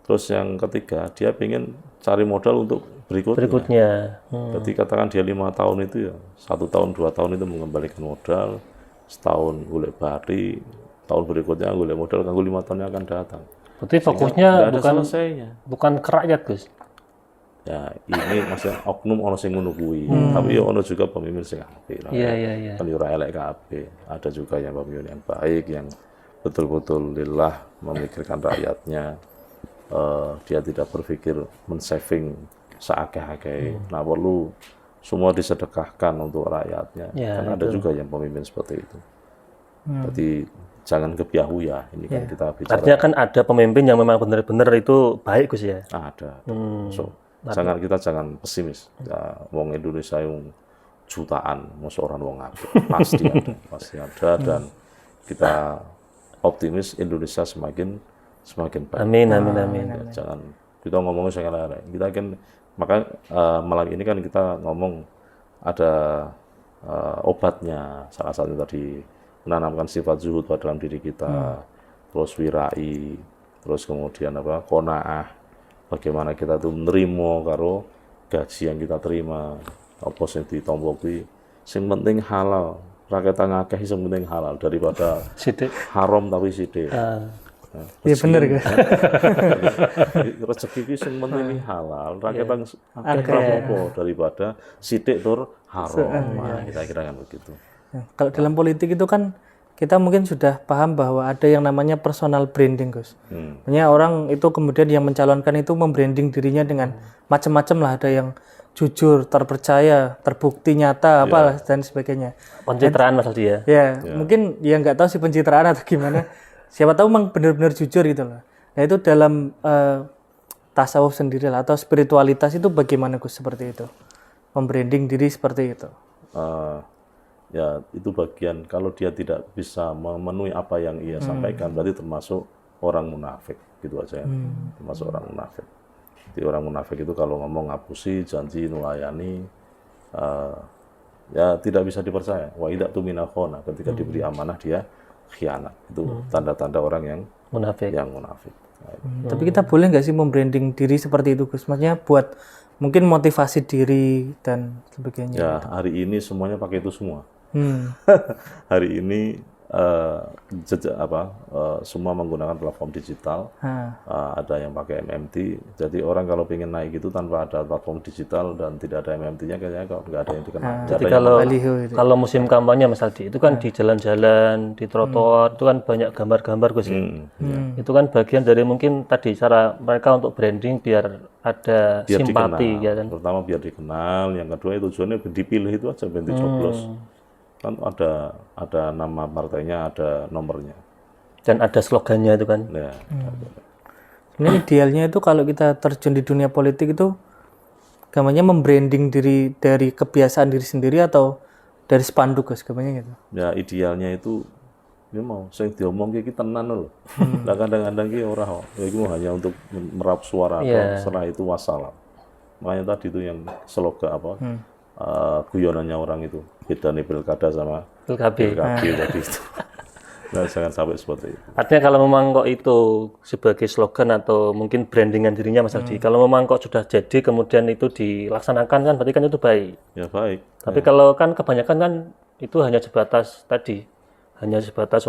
terus yang ketiga dia pengen cari modal untuk berikutnya. Jadi katakan dia 5 tahun itu ya, 1 tahun 2 tahun itu mengembalikan modal, setahun golek bari, tahun berikutnya golek modal kanggo 5 tahun yang akan datang. Berarti fokusnya bukan ke rakyat, Gus. Ya, ini maksudnya oknum ono sing ngono kuwi. Tapi ya ono juga pemimpin sing apik. Iya. Kan yo ora elek kabeh. Ada juga yang pemimpin yang baik yang betul-betul lillah memikirkan rakyatnya. Dia tidak berpikir men-saving seakeh-akeh. Nah, perlu semua disedekahkan untuk rakyatnya. Ya, kan ada juga yang pemimpin seperti itu. Jadi jangan kebiahu ya. Ini kan kita bicara. Artinya kan ada pemimpin yang memang benar-benar itu baik Gus ya. Ada. Jangan pesimis. Ya, wong Indonesia yang jutaan, masa orang wong apik. Pasti ada dan kita optimis Indonesia semakin baik. Amin. Ya, jangan kita ngomongnya sangat kita kan maka malam ini kan kita ngomong ada obatnya, salah satu tadi menanamkan sifat zuhud pada dalam diri kita, terus wirai, terus kemudian qanaah, bagaimana kita tuh nerimo karo gaji yang kita terima, apa sing ditampa kuwi sing penting halal, rakyat ngakeh sing penting halal daripada sithik haram tapi sithik. Iya bener kan. Rezeki iki sing penting halal, rakyat akeh apa daripada sithik tur haram. Kita kira kan begitu. Kalau dalam politik itu kan kita mungkin sudah paham bahwa ada yang namanya personal branding, Gus. Maksudnya orang itu kemudian yang mencalonkan itu membranding dirinya dengan macam-macam lah, ada yang jujur, terpercaya, terbukti nyata, apalah dan sebagainya. Pencitraan Mas Aldi ya. Ya, mungkin ya nggak tahu sih pencitraan atau gimana. Siapa tahu memang benar-benar jujur gitu loh. Nah itu dalam tasawuf sendiri lah atau spiritualitas itu bagaimana Gus seperti itu? Membranding diri seperti itu. Ya itu bagian kalau dia tidak bisa memenuhi apa yang ia sampaikan berarti termasuk orang munafik gitu aja ya. Termasuk orang munafik. Jadi orang munafik itu kalau ngomong ngapusi, janji, nulayani ya tidak bisa dipercaya. Wa idza tumina khona, ketika diberi amanah dia khianat. Itu tanda-tanda orang yang munafik. Tapi kita boleh nggak sih membranding diri seperti itu Gus? Maksudnya buat mungkin motivasi diri dan sebagainya. Ya, hari ini semuanya pakai itu semua. Hari ini semua menggunakan platform digital. Ada yang pakai MMT. Jadi orang kalau pengen naik itu tanpa ada platform digital dan tidak ada MMT-nya, kayaknya kok nggak ada yang dikenal. Jadi kalau musim kampanye Mas Aldi, itu kan di jalan-jalan, di trotoar, itu kan banyak gambar-gambar Gus. Itu kan bagian dari mungkin tadi cara mereka untuk branding biar ada simpati, dikenal. Ya kan. Pertama biar dikenal, yang kedua itu tujuannya dipilih itu aja, biar dicoblos. Kan ada nama partainya, ada nomornya. Dan ada slogannya itu kan. Ya. Sebenarnya idealnya itu kalau kita terjun di dunia politik itu gambarnya membranding diri dari kebiasaan diri sendiri atau dari spanduk Gus, gambarnya gitu. Ya idealnya itu ini mau sing diomong iki tenan lho. Lah kadang-kadang ki ora kok. Ya itu hanya untuk meraup suara, setelah itu wassalam. Makanya tadi itu yang slogan guyonannya orang itu, beda nih pilkada sama PKB tadi itu. Nah, jangan sampai seperti itu. Artinya kalau memang kok itu sebagai slogan atau mungkin brandingan dirinya Mas Aldi, kalau memang kok sudah jadi kemudian itu dilaksanakan kan berarti kan itu baik. Ya baik. Tapi kalau kan kebanyakan kan itu hanya sebatas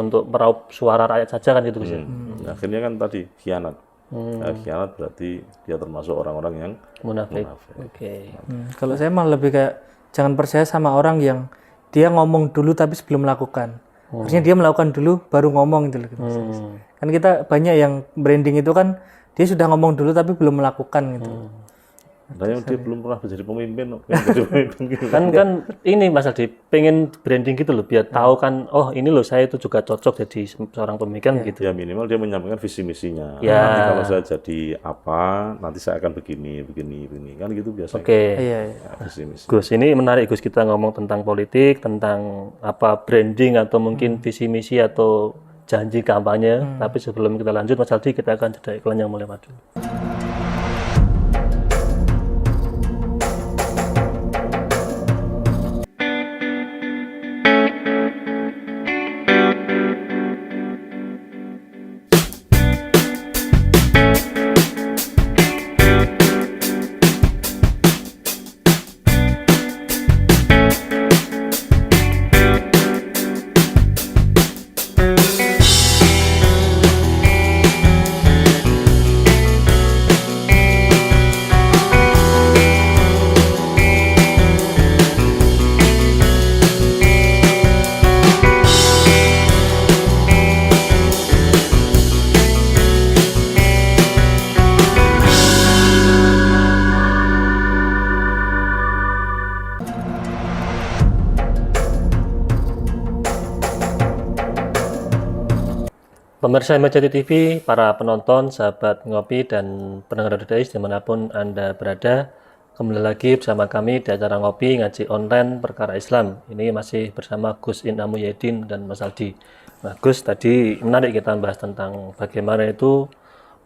untuk meraup suara rakyat saja kan gitu Gus. Akhirnya kan tadi khianat. Khianat berarti dia termasuk orang-orang yang munafik. Oke. Kalau saya malah lebih kayak jangan percaya sama orang yang dia ngomong dulu tapi sebelum melakukan. Harusnya dia melakukan dulu baru ngomong gitu loh. Kan kita banyak yang branding itu kan dia sudah ngomong dulu tapi belum melakukan gitu. Dia belum pernah menjadi pemimpin. kan ini Mas Aldi pengen branding gitu loh biar tahu kan, oh ini loh saya itu juga cocok jadi seorang pemimpin gitu. Ya minimal dia menyampaikan visi misinya. Ya. Nanti kalau saya jadi apa, nanti saya akan begini kan gitu biasanya. Oke. Iya. Visi misi. Gus, ini menarik Gus, kita ngomong tentang politik, tentang apa branding atau mungkin visi misi atau janji kampanye. Tapi sebelum kita lanjut Mas Aldi, kita akan jeda iklan yang mulai maju. Pemirsa MCT TV, para penonton, sahabat ngopi, dan pendengar DDIS dimanapun Anda berada, kembali lagi bersama kami di acara ngopi ngaji online perkara Islam. Ini masih bersama Gus Inam Muhyiddin dan Mas Aldi. Nah Gus, tadi menarik kita bahas tentang bagaimana itu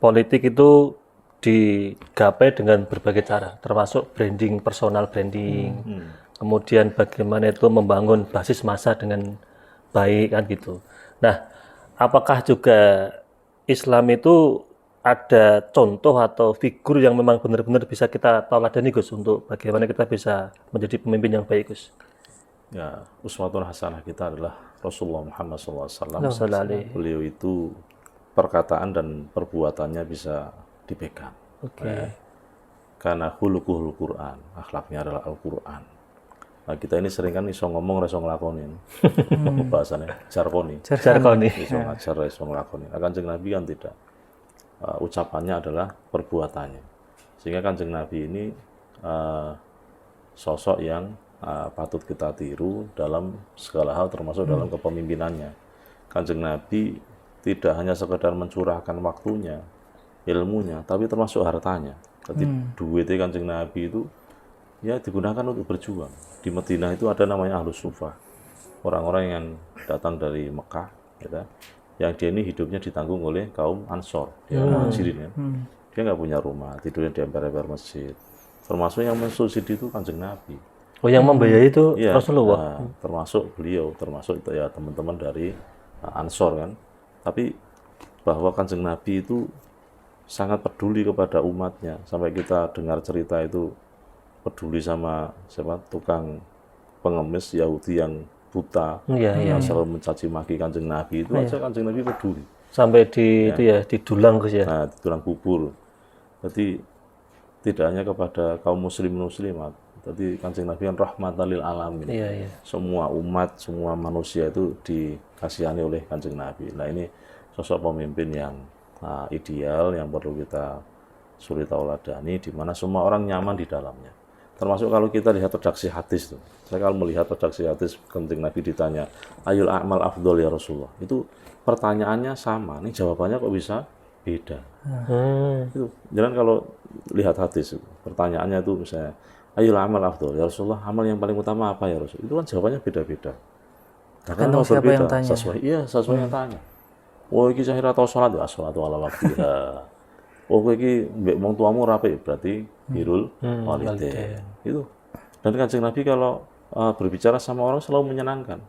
politik itu digapai dengan berbagai cara, termasuk branding, personal branding, kemudian bagaimana itu membangun basis massa dengan baik kan gitu. Nah, apakah juga Islam itu ada contoh atau figur yang memang benar-benar bisa kita tauladani Gus untuk bagaimana kita bisa menjadi pemimpin yang baik Gus? Ya, uswatun hasanah kita adalah Rasulullah Muhammad SAW. Beliau itu perkataan dan perbuatannya bisa dipegang. Karena hulukuhul Quran, akhlaknya adalah Al-Quran. Nah, kita ini sering kan iso ngomong iso nglakonin. Bahasanya jargoni. Iso ngajar iso nglakonin. Kanjeng Nabi kan tidak. Ucapannya adalah perbuatannya. Sehingga Kanjeng Nabi ini sosok yang patut kita tiru dalam segala hal termasuk dalam kepemimpinannya. Kanjeng Nabi tidak hanya sekedar mencurahkan waktunya, ilmunya, tapi termasuk hartanya. Jadi duitnya Kanjeng Nabi itu ya digunakan untuk berjuang. Di Madinah itu ada namanya Ahlus Sufa, orang-orang yang datang dari Mekah, gitu, yang dia ini hidupnya ditanggung oleh kaum Ansor, dia Muhajirin ya. Dia nggak punya rumah, tidurnya di emper-emper masjid. Termasuk yang mensubsidi itu Kanjeng Nabi. Oh, yang membiayai itu ya, Rasulullah. Termasuk beliau, termasuk itu ya teman-teman dari Ansor kan. Tapi bahwa Kanjeng Nabi itu sangat peduli kepada umatnya, sampai kita dengar cerita itu peduli sama siapa tukang pengemis Yahudi yang buta, Iya, iya. yang selalu mencaci maki Kanjeng Nabi itu aja Kanjeng Nabi peduli. Sampai di itu ya didulang Gus ya. Nah, tulang kubur. Jadi tidak hanya kepada kaum muslimat. Jadi Kanjeng Nabi kan rahmatan lil alamin. Iya, iya. Semua umat, semua manusia itu dikasihani oleh Kanjeng Nabi. Nah, ini sosok pemimpin yang ideal yang perlu kita suri tauladani, di mana semua orang nyaman di dalamnya. Termasuk kalau kita lihat redaksi hadis tuh. Saya kalau melihat redaksi hadis Kanjeng Nabi ditanya, "Ayul a'mal afdol ya Rasulullah?" Itu pertanyaannya sama. Ini jawabannya kok bisa beda. Itu jangan kalau lihat hadis pertanyaannya itu misalnya ayul amal afdol ya Rasulullah, amal yang paling utama apa ya Rasul, itu kan jawabannya beda-beda karena mau berbeda sesuai yang tanya. Oh iki saya ora tau salat ya salat ala waktiha. Oh iki mbek wong tuamu rapi berarti birrul walidain. Itu. Dan Kanjeng Nabi kalau berbicara sama orang selalu menyenangkan.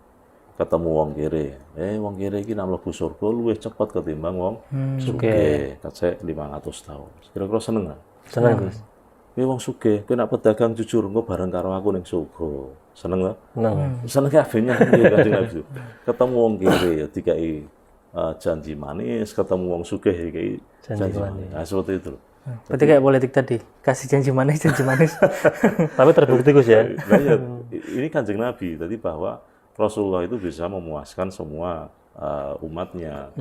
Ketemu wong kere, wong kere iki nek mlebu surga luwih cepet ketimbang wong sugih, kacek 500 tahun. Kira-kira seneng enggak? Seneng Gus. Kowe wong sugih, kowe nek pedagang jujur engko bareng karo aku ning surga. Seneng enggak? Seneng kabehnya Kanjeng Nabi. Ketemu wong kere ya dikai janji manis, ketemu wong sugih dikai janji manis. Nah, seperti itu. Berarti kayak politik tadi, kasih janji manis. Tapi terbukti Gus ya. Nah, ya, ini Kanjeng Nabi tadi bahwa Rasulullah itu bisa memuaskan semua umatnya,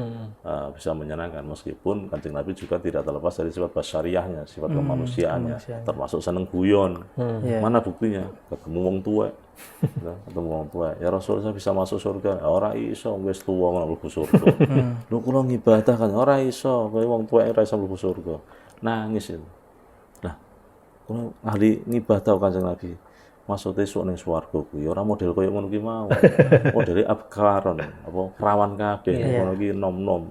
bisa menyenangkan, meskipun Kanjeng Nabi juga tidak terlepas dari sifat basyariahnya, sifat kemanusiaannya, termasuk seneng guyon. Mana buktinya? Ketemu wong tua, ya Rasul saya bisa masuk surga. Ora iso, wis tuwa ngono mlebu surga. Lho kula ngibadah kan ora iso, kowe wong tuwa ora iso mlebu surga. Nangis itu. Nah, kula ahli ngibadah Kanjeng Nabi. Maksudnya sok ning swarga kuwi ora model koyo ngono ki mau. Modele abkaron, apa perawan kabeh ngono ki nom-nom.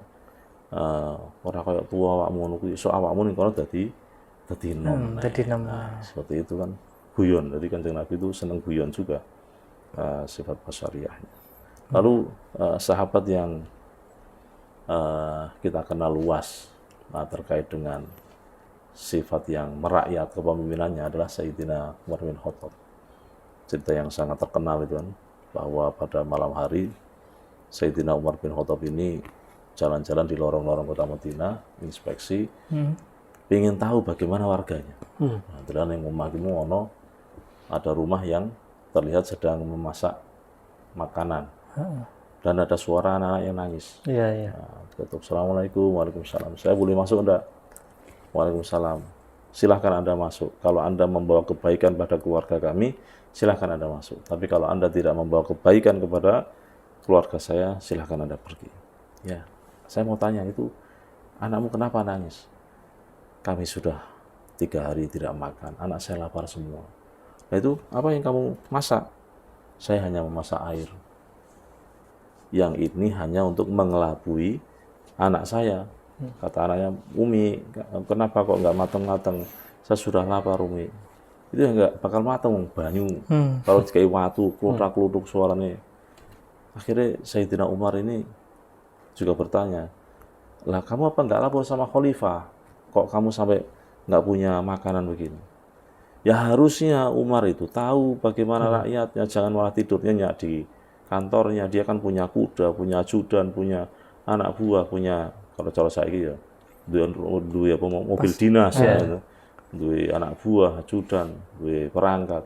Ora koyo tuwa awakmu ngono kuwi, sok awakmu ning kono dadi nom. Seperti itu kan guyon. Jadi Kanjeng Nabi itu seneng guyon juga. Sifat basyariahnya. Lalu sahabat yang kita kenal luas terkait dengan sifat yang merakyat kepemimpinannya adalah Sayyidina Umar bin Khattab. Cerita yang sangat terkenal itu kan, bahwa pada malam hari Sayyidina Umar bin Khattab ini jalan-jalan di lorong-lorong kota Madinah, inspeksi, ingin tahu bagaimana warganya. Nah, dan yang memakimu ono ada rumah yang terlihat sedang memasak makanan, dan ada suara anak-anak yang nangis. Nah, ketuk, Assalamualaikum, waalaikumsalam. Saya boleh masuk enggak? Waalaikumsalam. Silahkan Anda masuk. Kalau Anda membawa kebaikan pada keluarga kami, silahkan Anda masuk. Tapi kalau Anda tidak membawa kebaikan kepada keluarga saya, silahkan Anda pergi. Ya, saya mau tanya, itu anakmu kenapa nangis? Kami sudah 3 hari tidak makan, anak saya lapar semua. Nah itu, apa yang kamu masak? Saya hanya memasak air. Yang ini hanya untuk mengelabui anak saya. Kata anaknya, Umi, kenapa kok nggak mateng-mateng? Saya sudah lapar, Umi. Itu ya nggak bakal mateng, banyu. Kalau dikai watu, klutak-klutuk suaranya. Akhirnya Sayyidina Umar ini juga bertanya, lah kamu apa nggak lapor sama khalifah? Kok kamu sampai nggak punya makanan begini? Ya harusnya Umar itu tahu bagaimana rakyatnya, jangan malah tidurnya di kantornya. Dia kan punya kuda, punya ajudan, punya anak buah, punya, kalau cara saya ya, duwe apa mobil dinas ya, duwe anak buah, ajudan, duwe perangkat.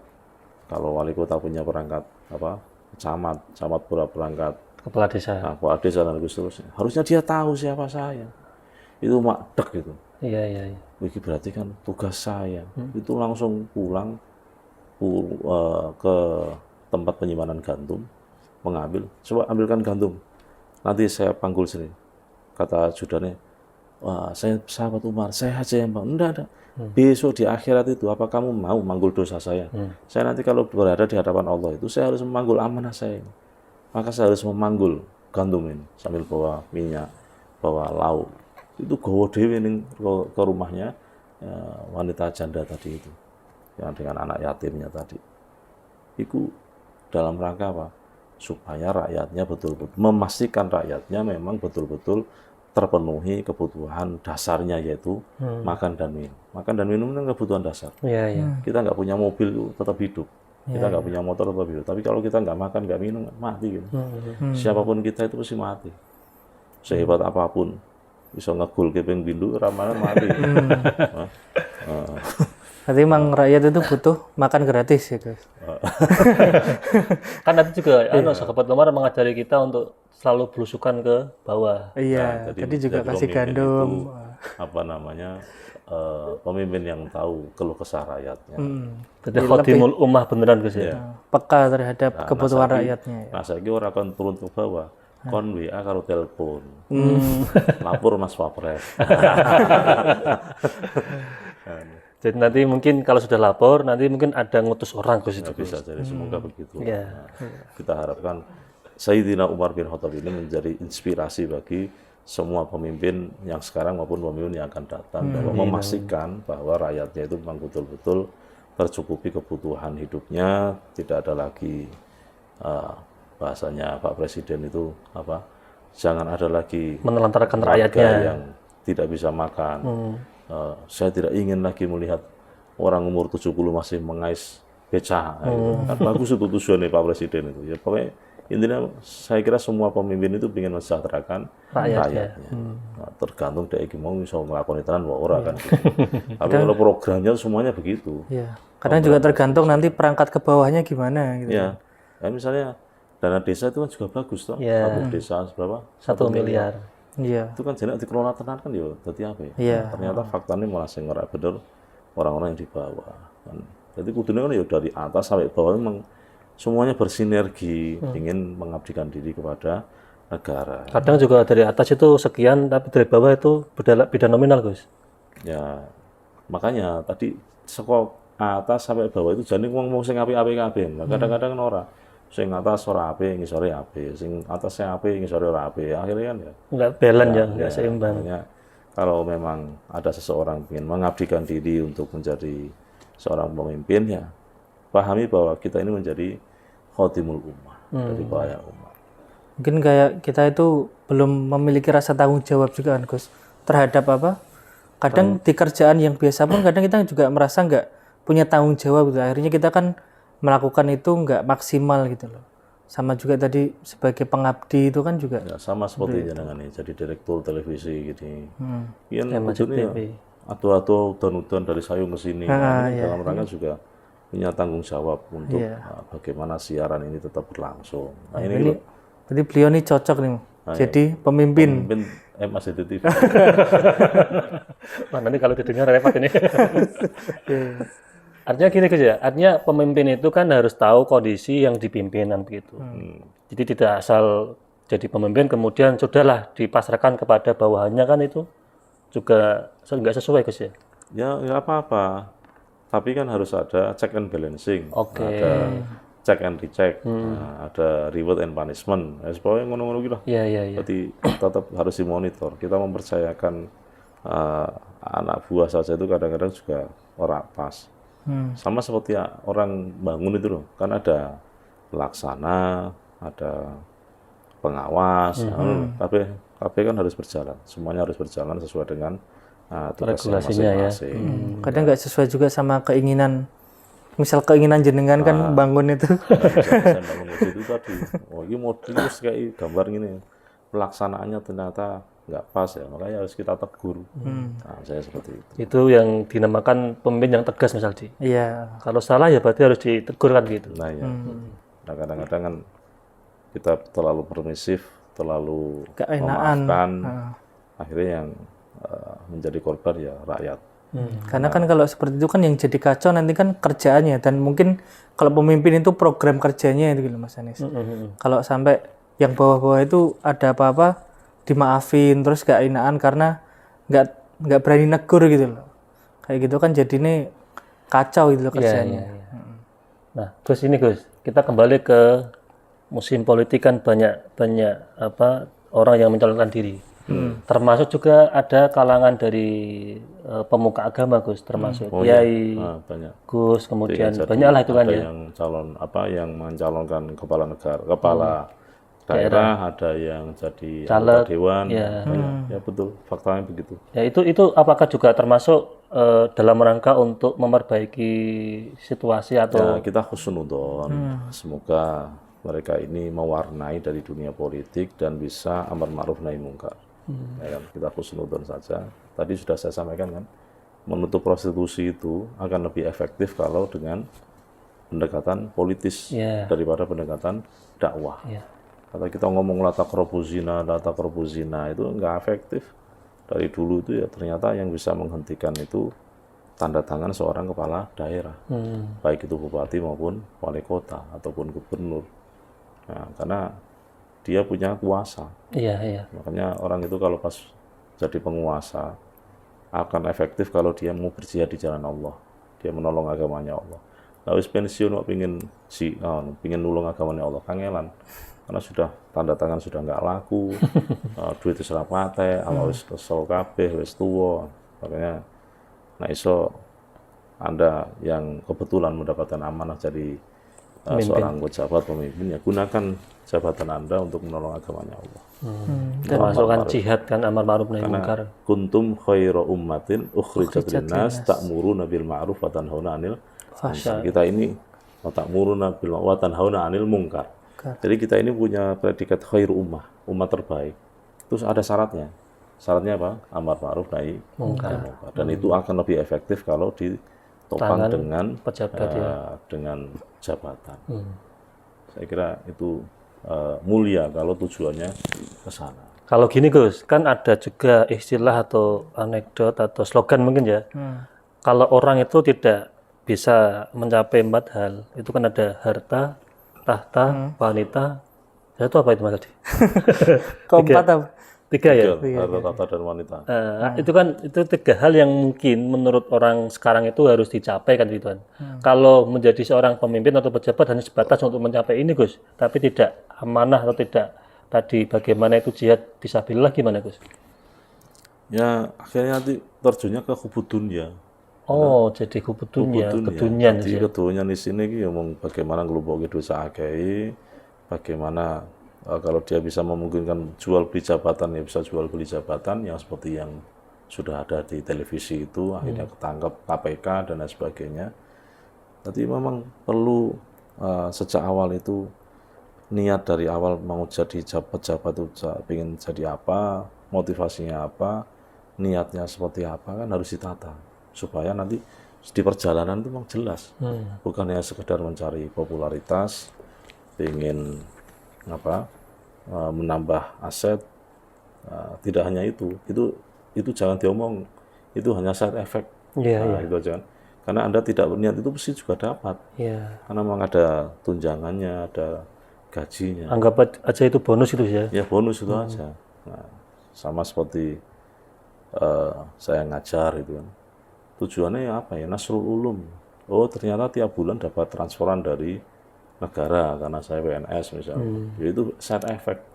Kalau wali kota punya perangkat apa, camat pura perangkat kepala desa. Nah, kepala desa dan seterusnya. Harusnya dia tahu siapa saya. Itu makdek itu. Iya. Ini berarti kan tugas saya. Itu langsung pulang ke tempat penyimpanan gandum, mengambil, coba ambilkan gandum. Nanti saya panggul sini. Kata ajudannya, wah saya sahabat Umar, saya aja yang bang. Enggak. Besok di akhirat itu, apa kamu mau manggul dosa saya? Saya nanti kalau berada di hadapan Allah itu, saya harus memanggul amanah saya. Maka saya harus memanggul gandum ini, sambil bawa minyak, bawa lauk. Itu gowo dewe ke rumahnya wanita janda tadi itu, yang dengan anak yatimnya tadi. Itu dalam rangka apa? Supaya rakyatnya betul-betul, memastikan rakyatnya memang betul-betul terpenuhi kebutuhan dasarnya, yaitu makan dan minum. Makan dan minum itu kebutuhan dasar. Kita nggak punya mobil tetap hidup, kita nggak punya motor tetap hidup. Tapi kalau kita nggak makan, nggak minum, mati gitu. Siapapun kita itu pasti mati. Sehebat apapun, bisa ngegul keping bindu, ramalan mati. Berarti emang rakyat itu butuh makan gratis ya guys. Kan nanti juga sahabat Umar mengajari kita untuk selalu belusukan ke bawah. Iya, tadi juga kasih gandum. Pemimpin yang tahu keluh kesah rakyatnya. Jadi khotimul ummah beneran Gus ya. Peka terhadap kebutuhan rakyatnya. Nah, saya kira orang akan turun ke bawah. Kon WA karo telepon. Lapor Mas Wapres. Jadi nanti mungkin kalau sudah lapor, nanti mungkin ada ngutus orang ke situ. Bisa jadi, semoga begitu. Nah, kita harapkan Sayyidina Umar bin Khattab ini menjadi inspirasi bagi semua pemimpin yang sekarang maupun pemimpin yang akan datang, bahwa memastikan bahwa rakyatnya itu memang betul-betul tercukupi kebutuhan hidupnya, tidak ada lagi bahasanya Pak Presiden itu jangan ada lagi menelantarkan rakyatnya yang tidak bisa makan. Saya tidak ingin lagi melihat orang umur 70 masih mengais becak. Kan bagus itu tujuannya Pak Presiden itu. Ya pokoknya intinya saya kira semua pemimpin itu ingin mensejahterakan rakyatnya. Nah, tergantung dari gimana bisa melakukan itu orang kan. Tapi kalau programnya semuanya begitu. Iya. Kadang juga tergantung nanti perangkat ke bawahnya gimana gitu. Ya. Nah, misalnya dana desa itu kan juga bagus toh. Satu desa berapa? 1 miliar. Iya. Itu kan jenak dikelola tenan kan ya, dadi apa ya? Iya. Ternyata faktanya malah sing ora bener orang-orang yang di bawah. Kan. Jadi kudunya kan ya dari atas sampai bawah memang semuanya bersinergi ingin mengabdikan diri kepada negara. Kadang juga dari atas itu sekian, tapi dari bawah itu beda nominal Gus. Ya, makanya tadi sekolah atas sampai bawah itu jadi ngomong sing apik-apik kabeh. Kadang-kadang kan ora. Sing atas ora apik, ngisore apik. Sing atasnya apik, ngisore ora apik. Akhirnya kan ya enggak balance ya, enggak seimbang. Makanya, kalau memang ada seseorang ingin mengabdikan diri untuk menjadi seorang pemimpin, ya pahami bahwa kita ini menjadi khotimul ummah, dari pelayan umat. Mungkin kayak kita itu belum memiliki rasa tanggung jawab juga kan Gus terhadap kadang di kerjaan yang biasa pun kadang kita juga merasa nggak punya tanggung jawab gitu. Akhirnya kita kan melakukan itu nggak maksimal gitu loh. Sama juga tadi sebagai pengabdi itu kan juga. Ya, sama seperti jenengan nih, jadi direktur televisi gitu. Yang maksudnya atu-atu dan dari sayung ke sini. Dalam rangka juga punya tanggung jawab untuk bagaimana siaran ini tetap berlangsung. Nah, ini berarti beliau ini cocok nih. Jadi pemimpin MACD TV. Wah, nanti kalau didengar repot ini. Artinya gini Gus ya, artinya pemimpin itu kan harus tahu kondisi yang dipimpin kan begitu. Jadi tidak asal jadi pemimpin kemudian sudahlah dipasrahkan kepada bawahannya, kan itu juga nggak sesuai Gus ya. Ya nggak apa-apa, tapi kan harus ada check and balancing, ada check and recheck, ada reward and punishment. Pokoknya ngono-ngono gitu lah. Jadi tetap harus dimonitor. Kita mempercayakan anak buah saja itu kadang-kadang juga orang pas. Sama seperti orang bangun itu loh, kan ada pelaksana, ada pengawas, tapi kan harus berjalan, semuanya harus berjalan sesuai dengan tugasnya masing-masing. Kadang nggak sesuai juga sama keinginan, misal keinginan jenengan kan bangun itu. Saya bangun itu tadi, ini mau terus kayak gambar gini, pelaksanaannya ternyata nggak pas ya, makanya harus kita tegur. Nah, saya seperti itu. Itu yang dinamakan pemimpin yang tegas misal di. Iya. Kalau salah ya berarti harus ditegur kan gitu. Nah ya. Nah kadang-kadang kan kita terlalu permisif, terlalu memaafkan, akhirnya yang menjadi korban ya rakyat. Karena kan kalau seperti itu kan yang jadi kacau nanti kan kerjaannya, dan mungkin kalau pemimpin itu program kerjanya itu gitu Mas Anies. Kalau sampai yang bawah-bawah itu ada apa-apa dimaafin terus gak enakan karena nggak berani negur gitu loh, kayak gitu kan jadi ini kacau gitu loh kerjanya. Nah Gus, ini Gus, kita kembali ke musim politik kan banyak orang yang mencalonkan diri, termasuk juga ada kalangan dari pemuka agama Gus, termasuk kiai, Gus, kemudian banyak lah itu kan ya. Yang calon yang mencalonkan kepala negara, kepala daerah, ada yang jadi caleg, anggota dewan, ya. ya betul, faktanya begitu. Ya itu apakah juga termasuk dalam rangka untuk memperbaiki situasi Ya, atau kita husnudon, semoga mereka ini mewarnai dari dunia politik dan bisa amar ma'ruf nahi mungkar. Ya kan? Kita husnudon saja. Tadi sudah saya sampaikan kan, menutup prostitusi itu akan lebih efektif kalau dengan pendekatan politis daripada pendekatan dakwah. Kalau kita ngomong la taqrabu zina itu nggak efektif. Dari dulu itu ya ternyata yang bisa menghentikan itu tanda tangan seorang kepala daerah, baik itu bupati maupun wali kota ataupun gubernur. Nah, karena dia punya kuasa. Makanya orang itu kalau pas jadi penguasa akan efektif kalau dia mau berjihad di jalan Allah, dia menolong agamanya Allah. Nah, wis pensiun kok pingin nulung agamanya Allah, kangelan. Karena sudah tanda tangan sudah nggak laku, duit wis ora patek, awak wis kesel kabeh, wis tuwa. Makanya nah iso Anda yang kebetulan mendapatkan amanah jadi seorang pejabat pemimpin, ya gunakan jabatan Anda untuk menolong agamanya Allah. termasukkan jihad kan, amar ma'ruf nahi mungkar. Kuntum khairu ummatin ukhrijat linnas ta'muruna bil ma'ruf wa tanhauna 'anil munkar. Kita ini ta'muruna bil ma'ruf wa tanhauna 'anil munkar. Jadi kita ini punya predikat khairu ummah, umat terbaik. Terus ada syaratnya. Syaratnya apa? Amar ma'ruf nahi mungkar. Dan itu akan lebih efektif kalau ditopang dengan pejabat, dengan jabatan. Saya kira itu mulia kalau tujuannya ke sana. Kalau gini Gus, kan ada juga istilah atau anekdot atau slogan mungkin ya. Kalau orang itu tidak bisa mencapai 4 hal, itu kan ada harta, tahta, wanita. Itu apa itu Mas Adi? Keempat apa? 3 ya? Harta, tahta, dan wanita. Itu kan itu 3 hal yang mungkin menurut orang sekarang itu harus dicapai kan gitu kan. Kalau menjadi seorang pemimpin atau pejabat hanya sebatas untuk mencapai ini Gus, tapi tidak amanah atau tidak tadi bagaimana itu jihad fisabilillah gimana Gus? Ya akhirnya nanti terjunnya ke hubud dunya. Oh, jadi kedunya Jadi kedunya di sini ki ngomong bagaimana ngelumpuki dosa akeh, bagaimana kalau dia bisa memungkinkan jual beli jabatan, ya bisa jual beli jabatan yang seperti yang sudah ada di televisi itu, akhirnya ketangkap KPK dan lain sebagainya. Tapi memang perlu sejak awal itu niat dari awal mau jadi pejabat itu ingin jadi apa, motivasinya apa, niatnya seperti apa kan harus ditata supaya nanti di perjalanan itu memang jelas, bukan hanya sekedar mencari popularitas, ingin menambah aset, tidak hanya itu jangan diomong, itu hanya side effect, itu aja kan. Karena Anda tidak berniat itu pasti juga dapat, karena memang ada tunjangannya, ada gajinya. Anggap aja itu bonus itu ya? Ya bonus itu aja. Nah, sama seperti saya ngajar itu kan. Tujuannya ya apa ya? Nasrul ulum. Oh ternyata tiap bulan dapat transferan dari negara karena saya PNS misalnya. Ya itu side effect.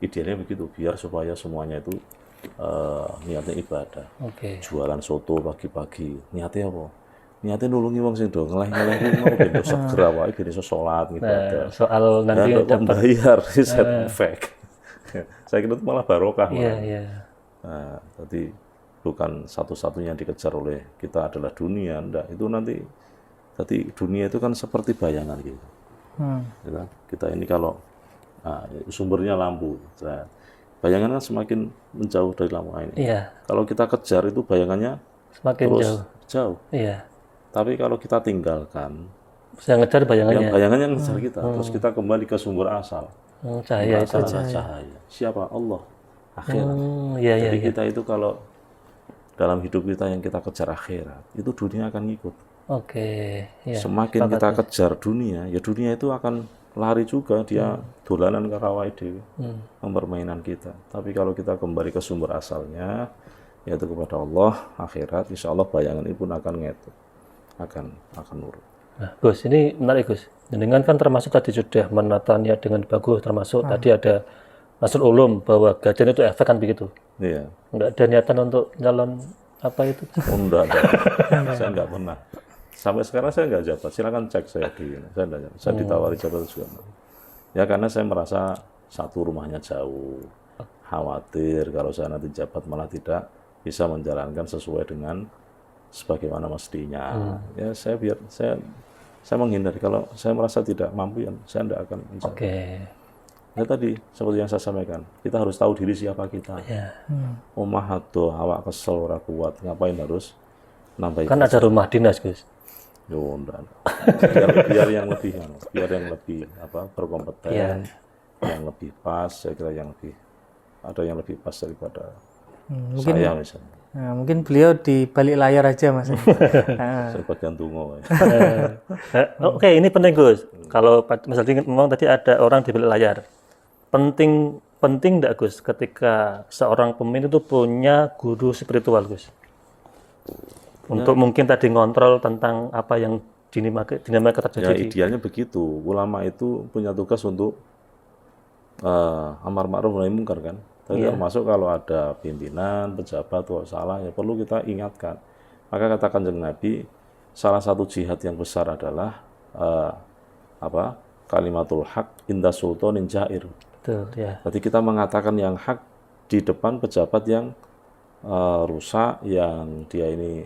Idealnya begitu biar supaya semuanya itu niatnya ibadah. Jualan soto pagi-pagi. Niatnya apa? Niatnya nulungi wong sing do ngeleh-ngeleh ku mau ben segera wae ben iso salat ibadah. Soal nanti dapat bayar side effect. Saya kira itu malah barokah. Nah, tadi bukan satu-satunya yang dikejar oleh kita adalah dunia, enggak. Itu nanti dunia itu kan seperti bayangan gitu. Kita ini kalau sumbernya lampu, bayangan kan semakin menjauh dari lampu ini. Kalau kita kejar itu bayangannya semakin terus jauh. Tapi kalau kita tinggalkan, saya ngejar bayangannya. Bayangannya ngejar kita, terus kita kembali ke sumber asal. Cahaya itu. Cahaya. Siapa? Allah. Akhirat. Jadi kita itu kalau dalam hidup kita yang kita kejar akhirat, itu dunia akan ngikut. Semakin kita kejar dunia, ya dunia itu akan lari juga, dia dolanan ke rawai dewi, mempermainan kita. Tapi kalau kita kembali ke sumber asalnya, yaitu kepada Allah, akhirat, insya Allah bayangan ini pun akan ngetut, akan nurut. Nah, Gus, ini menarik Gus. Dengan kan termasuk tadi sudah menata niat dengan bagus, termasuk tadi ada Nasrul ulum bahwa gajian itu efek kan begitu. Enggak ada niatan untuk nyalon apa itu? Enggak ada. Saya enggak pernah. Sampai sekarang saya enggak jabat. Silakan cek saya di. Saya ditawari jabatan juga. Ya karena saya merasa satu, rumahnya jauh, khawatir kalau saya nanti jabat malah tidak bisa menjalankan sesuai dengan sebagaimana mestinya. Ya saya menghindari. Kalau saya merasa tidak mampu, ya saya tidak akan menjabat. Ya tadi seperti yang saya sampaikan, kita harus tahu diri siapa kita. Omah ado awak kesel ora kuat, ngapain harus nambah? Kan ada rumah dinas, Gus. Yo enggak. Biar yang lebih berkompeten, yang lebih pas, saya kira ada yang lebih pas daripada saya misalnya. Nah, mungkin beliau di balik layar aja Mas. Saya bagian tunggu. Oke, ini penting Gus. Kalau Mas Aldi ngomong tadi ada orang di balik layar. Penting enggak Gus ketika seorang pemimpin itu punya guru spiritual Gus? Untuk mungkin tadi ngontrol tentang apa yang dinamakan terjadi. Ya idealnya begitu. Ulama itu punya tugas untuk amar ma'ruf nahi munkar kan. Tapi termasuk kalau ada pimpinan, pejabat atau salah, ya perlu kita ingatkan. Maka kata Kanjeng Nabi, salah satu jihad yang besar adalah kalimatul haq inda sultanin jair. Betul, ya. Jadi kita mengatakan yang hak di depan pejabat yang rusak, yang dia ini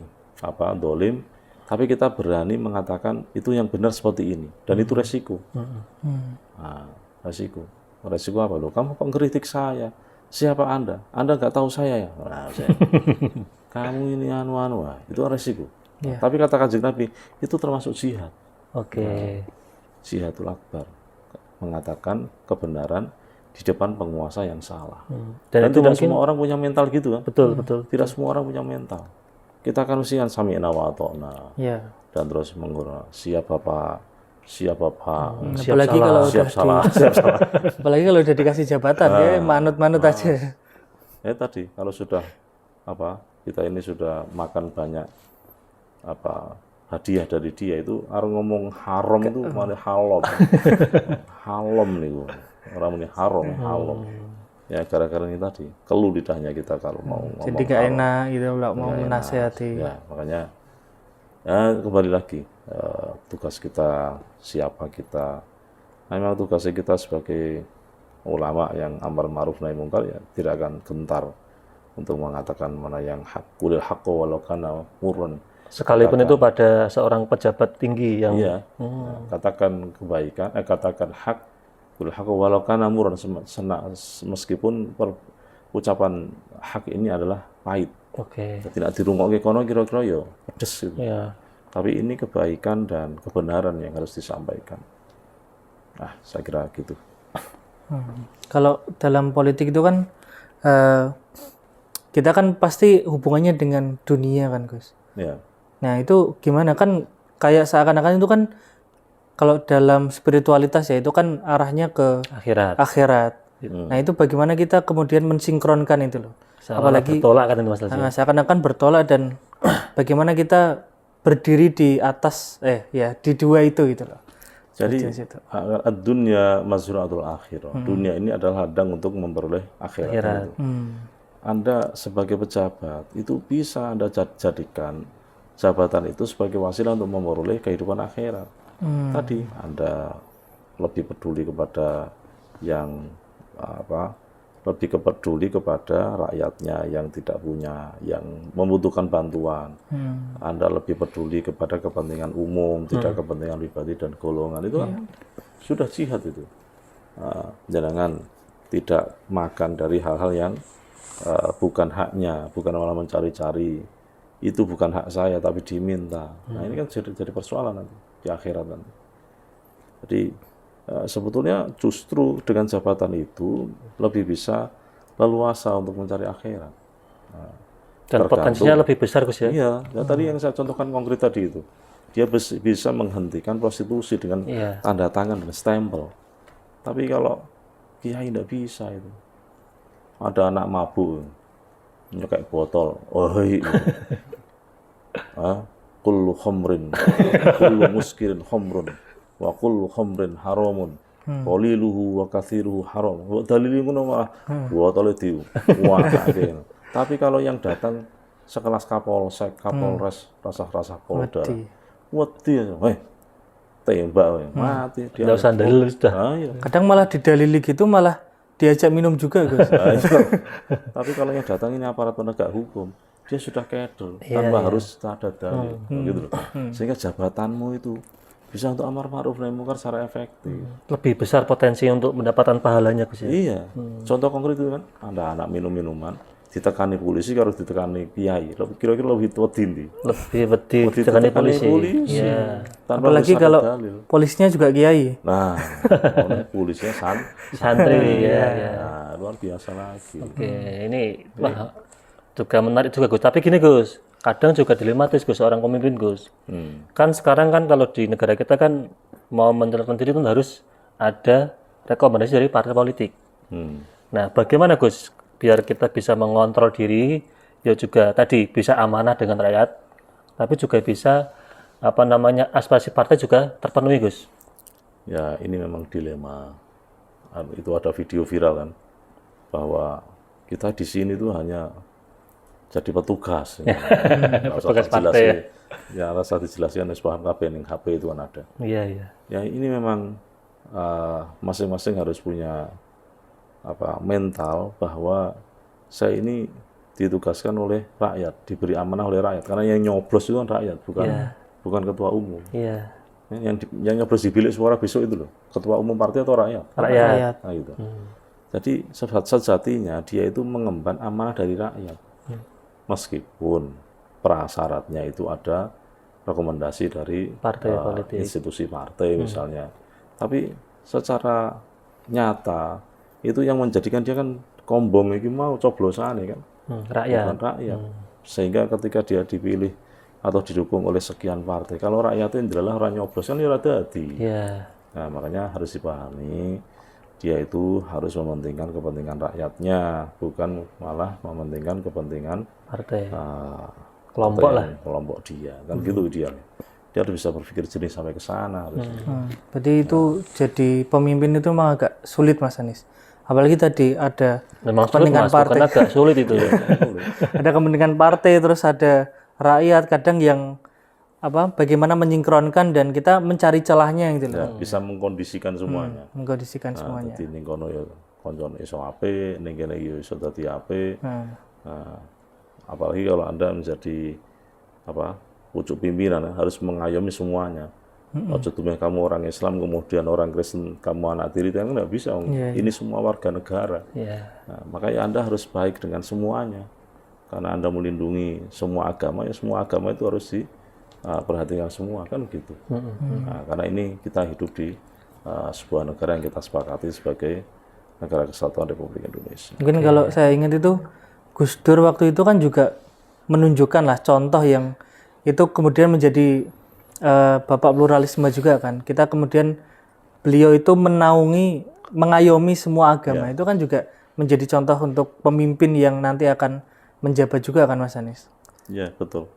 dolim, tapi kita berani mengatakan itu yang benar seperti ini, dan itu resiko. Nah, resiko apa loh? Kamu pengkritik saya. Siapa Anda? Anda nggak tahu saya ya? Nah, kamu ini itu resiko. Yeah. Tapi kata Kanjeng Nabi, itu termasuk jihad. Jihadul akbar. Mengatakan kebenaran di depan penguasa yang salah. Dan tidak semua orang punya mental gitu kan? Betul. Tidak semua orang punya mental. Kita kan mesti kan sami'na wa ata'na. Dan terus mengurangi siap Bapak. Apalagi kalau siap salah. Apalagi kalau udah dikasih jabatan, manut-manut aja. Tadi kalau sudah kita ini sudah makan banyak hadiah dari dia, itu orang ngomong haram itu mana halom. Halom nih orang ini halom. Ya gara-gara ini tadi keluh lidahnya kita kalau mau ngomong. Jadi gak enak gitu, mau menasehati. Ya makanya kembali lagi tugas kita, siapa kita. Memang tugasnya kita sebagai ulama yang amar ma'ruf nahi munkar ya tidak akan gentar untuk mengatakan mana yang hak. Qulil haqqo walau kana murran. Sekalipun itu pada seorang pejabat tinggi yang katakan kebaikan, katakan hak. Qulil haqqo walau kana murran, meskipun ucapan hak ini adalah pahit. Tidak dirungokke kono kira-kira ya pedes gitu. Tapi ini kebaikan dan kebenaran yang harus disampaikan. Nah, saya kira gitu. Kalau dalam politik itu kan kita kan pasti hubungannya dengan dunia kan Gus. Nah itu gimana kan kayak seakan-akan itu kan kalau dalam spiritualitas ya itu kan arahnya ke akhirat. Nah itu bagaimana kita kemudian mensinkronkan itu loh. Apalagi bertolak kan itu Mas Aldi. Seakan-akan bertolak dan bagaimana kita berdiri di atas di dua itu gitu loh. Jadi dunia mazra'atul akhirah. Dunia ini adalah ladang untuk memperoleh akhirat. Anda sebagai pejabat itu bisa Anda jadikan jabatan itu sebagai wasilah untuk memperoleh kehidupan akhirat. Tadi Anda lebih peduli kepada yang lebih peduli kepada rakyatnya yang tidak punya, yang membutuhkan bantuan. Anda lebih peduli kepada kepentingan umum, tidak kepentingan pribadi dan golongan. Itu kan sudah jihad itu. Jangan tidak makan dari hal-hal yang bukan haknya, bukan malah mencari-cari. Itu bukan hak saya, tapi diminta. Nah ini kan jadi persoalan nanti di akhirat nanti. Jadi sebetulnya justru dengan jabatan itu lebih bisa leluasa untuk mencari akhirat. Dan potensinya lebih besar Gus ya? Iya, tadi yang saya contohkan konkret tadi itu. Dia bisa menghentikan prostitusi dengan tanda tangan dan stempel. Tapi kalau kiai tidak bisa itu. Ada anak mabuk, nyekek botol, kullu khamrin, kullu muskirin khamrun. Wa kullu khamrin haramun qaliluhu wa kathiruhu haram. Dalile ngono malah botole diuwakake. Tapi kalau yang datang sekelas kapolsek, kapolres, rasa-rasa polda. Wedi. tembak mati dia. Nggak usah dalil sudah. Iya. Kadang malah didalili gitu malah diajak minum juga, Gus. Nah, iya. Tapi kalau yang datang ini aparat penegak hukum, dia sudah keder tanpa harus ada dalil, gitu loh. Sehingga jabatanmu itu bisa untuk amar ma'ruf nahi munkar secara efektif. Lebih besar potensi untuk mendapatkan pahalanya, Gus. Iya. Contoh konkret itu kan, ada anak minum-minuman, ditekani polisi harus ditekani kiai. Kira-kira lebih wedi. Lebih ditekani polisi. Iya. Tanpa Apalagi harus ada kalau dalil. polisinya juga kiai. Nah, polisinya Santri, ya. Nah, luar biasa lagi. Oke, ini wah, juga menarik juga, Gus. Tapi gini, Gus, kadang juga dilematis, Gus, seorang pemimpin, Gus. Kan sekarang kan kalau di negara kita kan mau mencalonkan diri itu harus ada rekomendasi dari partai politik. Nah, bagaimana, Gus, biar kita bisa mengontrol diri, ya juga tadi bisa amanah dengan rakyat, tapi juga bisa aspirasi partai juga terpenuhi, Gus. Ya, ini memang dilema. Itu ada video viral kan, bahwa kita di sini tuh hanya jadi petugas. Petugas partai. Ya, rasa dijelaskan oleh paham kabeh ning HP itu kan ada. Iya, iya. Ya, ini memang masing-masing harus punya mental bahwa saya ini ditugaskan oleh rakyat, diberi amanah oleh rakyat. Karena yang nyoblos itu kan rakyat, bukan ketua umum. Iya. Yang nyoblos di bilik suara besok itu loh, ketua umum partai atau rakyat? Rakyat. Nah, gitu. Jadi sejatinya dia itu mengemban amanah dari rakyat. Meskipun prasyaratnya itu ada rekomendasi dari Partai politik. institusi partai misalnya. Tapi secara nyata itu yang menjadikan dia kan kombong iki mau coblosan kan. Rakyat. Bukan rakyat. Sehingga ketika dia dipilih atau didukung oleh sekian partai, kalau rakyat itu adalah orang nyoblos kan ya dadi. Iya. Nah, makanya harus dipahami dia itu harus mementingkan kepentingan rakyatnya, bukan malah mementingkan kepentingan Partai. kelompok lah. Kelompok dia, kan gitu dia. Dia harus bisa berpikir jernih sampai ke sana harusnya. Berarti itu jadi pemimpin itu memang agak sulit, Mas Anies. Apalagi tadi ada Memang sulit, kepentingan Mas, partai. bukan agak sulit itu. Ada kepentingan partai, terus ada rakyat kadang yang bagaimana menyingkronkan dan kita mencari celahnya gitu loh. Ya, bisa mengkondisikan semuanya. Mengkondisikan semuanya. Jadi ning kono ya koncone iso apik, ning kene ya iso dadi apik. Nah, apalagi kalau Anda menjadi pucuk pimpinan harus mengayomi semuanya. Ojo tuh kamu orang Islam kemudian orang Kristen kamu anak tiri kan nggak bisa. Ini semua warga negara. Nah, makanya Anda harus baik dengan semuanya. Karena Anda melindungi semua agama, ya semua agama itu harus diperhatikan semua kan gitu. Nah, karena ini kita hidup di sebuah negara yang kita sepakati sebagai negara kesatuan Republik Indonesia. Mungkin kalau saya ingat itu Gus Dur waktu itu kan juga menunjukkan lah contoh yang itu kemudian menjadi bapak pluralisme juga kan. Kita kemudian beliau itu mengayomi semua agama. Itu kan juga menjadi contoh untuk pemimpin yang nanti akan menjabat juga kan, Mas Anies. Ya, betul.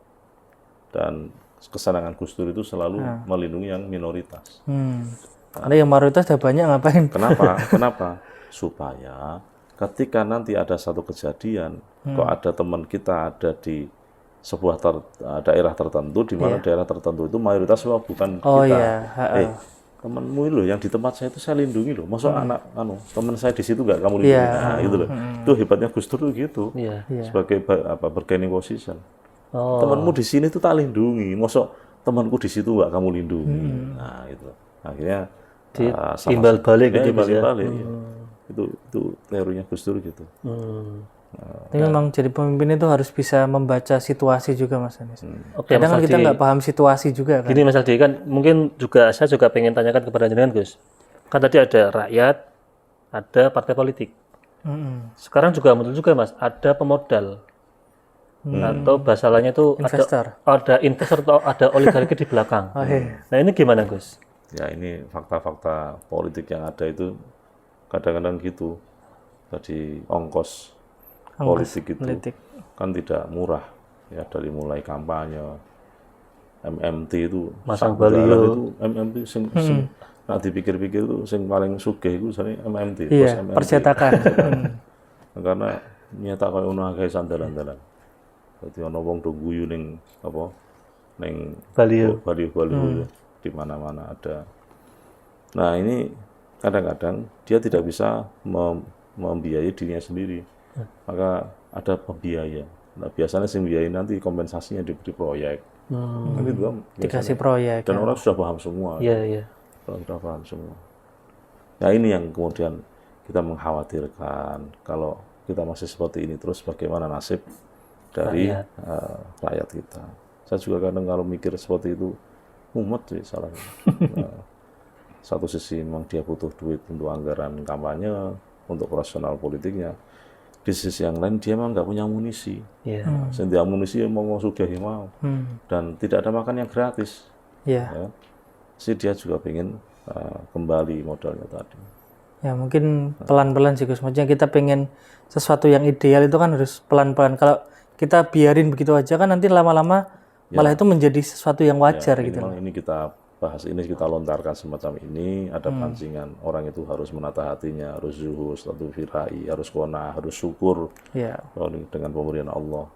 Dan kesenangan Gus Dur itu selalu melindungi yang minoritas. Karena yang mayoritas sudah banyak ngapain? Kenapa? Supaya ketika nanti ada satu kejadian, kok ada teman kita ada di sebuah daerah tertentu, di mana daerah tertentu itu mayoritas semua bukan kita. Temanmu loh yang di tempat saya itu saya lindungi loh. Masuk teman saya di situ nggak kamu lindungi? Nah, itu loh. Itu hebatnya Gus Dur tuh gitu. Sebagai bargaining position. Temanmu di sini tuh tak lindungi. Masuk temanku di situ nggak kamu lindungi? Nah, itu. Akhirnya timbal balik gitu ya. Itu teorinya Gus Dur gitu. Tapi memang jadi pemimpin itu harus bisa membaca situasi juga, Mas Anies. Kadang kan kita nggak paham situasi juga kan. Gini Mas Aldi, kan mungkin saya juga pengen tanyakan kepada jenengan, Gus. Kan tadi ada rakyat, ada partai politik. Sekarang juga muncul juga, Mas, ada pemodal. Atau bahasa lainnya itu ada investor atau ada oligarki di belakang. Nah, ini gimana, Gus? Ya, ini fakta-fakta politik yang ada itu kadang-kadang gitu. Tadi ongkos politik itu kan tidak murah ya, dari mulai kampanye MMT itu masang baliho itu MMT sing nah dipikir-pikir itu sing paling sugih itu misalnya MMT percetakan karena nyetak koyo ngono akeh sandalan-sandalan. Dadi ana wong do guyu ning ning baliho di mana-mana ada. Nah ini kadang-kadang dia tidak bisa membiayai dirinya sendiri, maka ada pembiaya. Nah biasanya sih biayai nanti kompensasinya diberi proyek. Kan itu kan Dikasih proyek. dan orang sudah paham semua. Iya. Orang sudah paham semua. Nah ini yang kemudian kita mengkhawatirkan kalau kita masih seperti ini terus bagaimana nasib dari rakyat kita. Saya juga kadang kalau mikir seperti itu mumet sih salahnya. Satu sisi memang dia butuh duit untuk anggaran kampanye, untuk operasional politiknya. Di sisi yang lain dia memang nggak punya amunisi. Sehingga amunisi mau sudah mau. Dan tidak ada makan yang gratis. Ya. Jadi dia juga pengen kembali modalnya tadi. Ya mungkin pelan-pelan sih Gus. Maksudnya kita pengen sesuatu yang ideal itu kan harus pelan-pelan. Kalau kita biarin begitu aja kan nanti lama-lama malah itu menjadi sesuatu yang wajar gitu. Ini kita bahas ini, kita lontarkan semacam ini, ada pancingan orang itu harus menata hatinya, harus zuhud, satu firai, harus qanaah, harus syukur dengan pemberian Allah.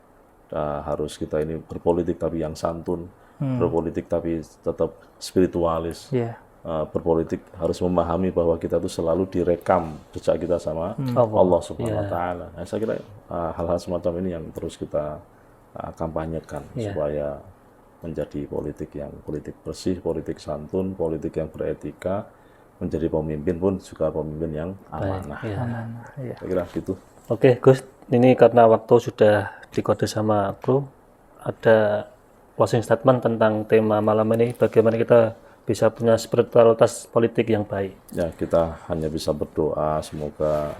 Harus kita ini berpolitik tapi yang santun, berpolitik tapi tetap spiritualis. Berpolitik harus memahami bahwa kita itu selalu direkam jejak kita sama Allah Subhanahu wa taala. Nah, saya kira hal-hal semacam ini yang terus kita kampanyekan supaya menjadi politik yang politik bersih, politik santun, politik yang beretika, menjadi pemimpin pun juga pemimpin yang amanah. Saya kira gitu. Oke, Gus, ini karena waktu sudah dikode sama kru, ada closing statement tentang tema malam ini, bagaimana kita bisa punya spiritualitas politik yang baik. Ya, kita hanya bisa berdoa semoga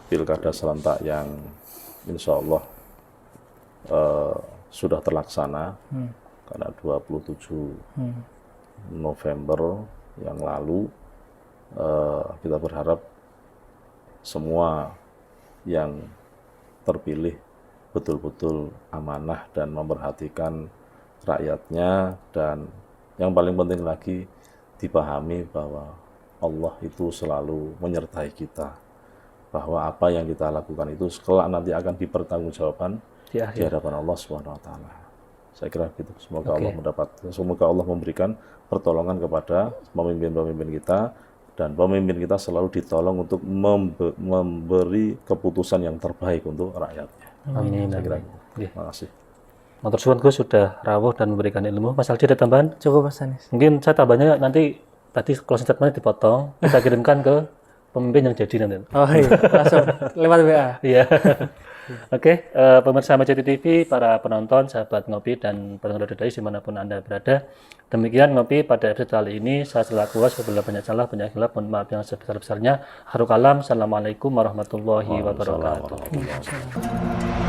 pilkada serentak yang insya Allah sudah terlaksana karena 27 November yang lalu kita berharap semua yang terpilih betul-betul amanah dan memperhatikan rakyatnya, dan yang paling penting lagi dipahami bahwa Allah itu selalu menyertai kita, bahwa apa yang kita lakukan itu kelak nanti akan dipertanggungjawabkan di hadapan Allah Subhanahu wa taala. Saya kira gitu. Semoga Allah memberikan pertolongan kepada pemimpin-pemimpin kita, dan pemimpin kita selalu ditolong untuk memberi keputusan yang terbaik untuk rakyatnya. Amin. Saya kira gitu. Terima kasih. Matur suwun Gus sudah rawuh dan memberikan ilmu. Mas Aldi ada tambahan? Cukup Mas Anis. Mungkin saya tambahnya nanti tadi closing statement dipotong, kita kirimkan ke pemimpin yang jadi nanti. Oh iya, langsung lewat WA. Iya. Oke, pemirsa MCT TV, para penonton, sahabat ngopi dan pendengar Dodai dimanapun Anda berada. Demikian ngopi pada episode kali ini. Saya selaku host, apabila banyak salah, banyak khilaf, mohon maaf yang sebesar-besarnya. Haru kalam, assalamualaikum warahmatullahi wabarakatuh.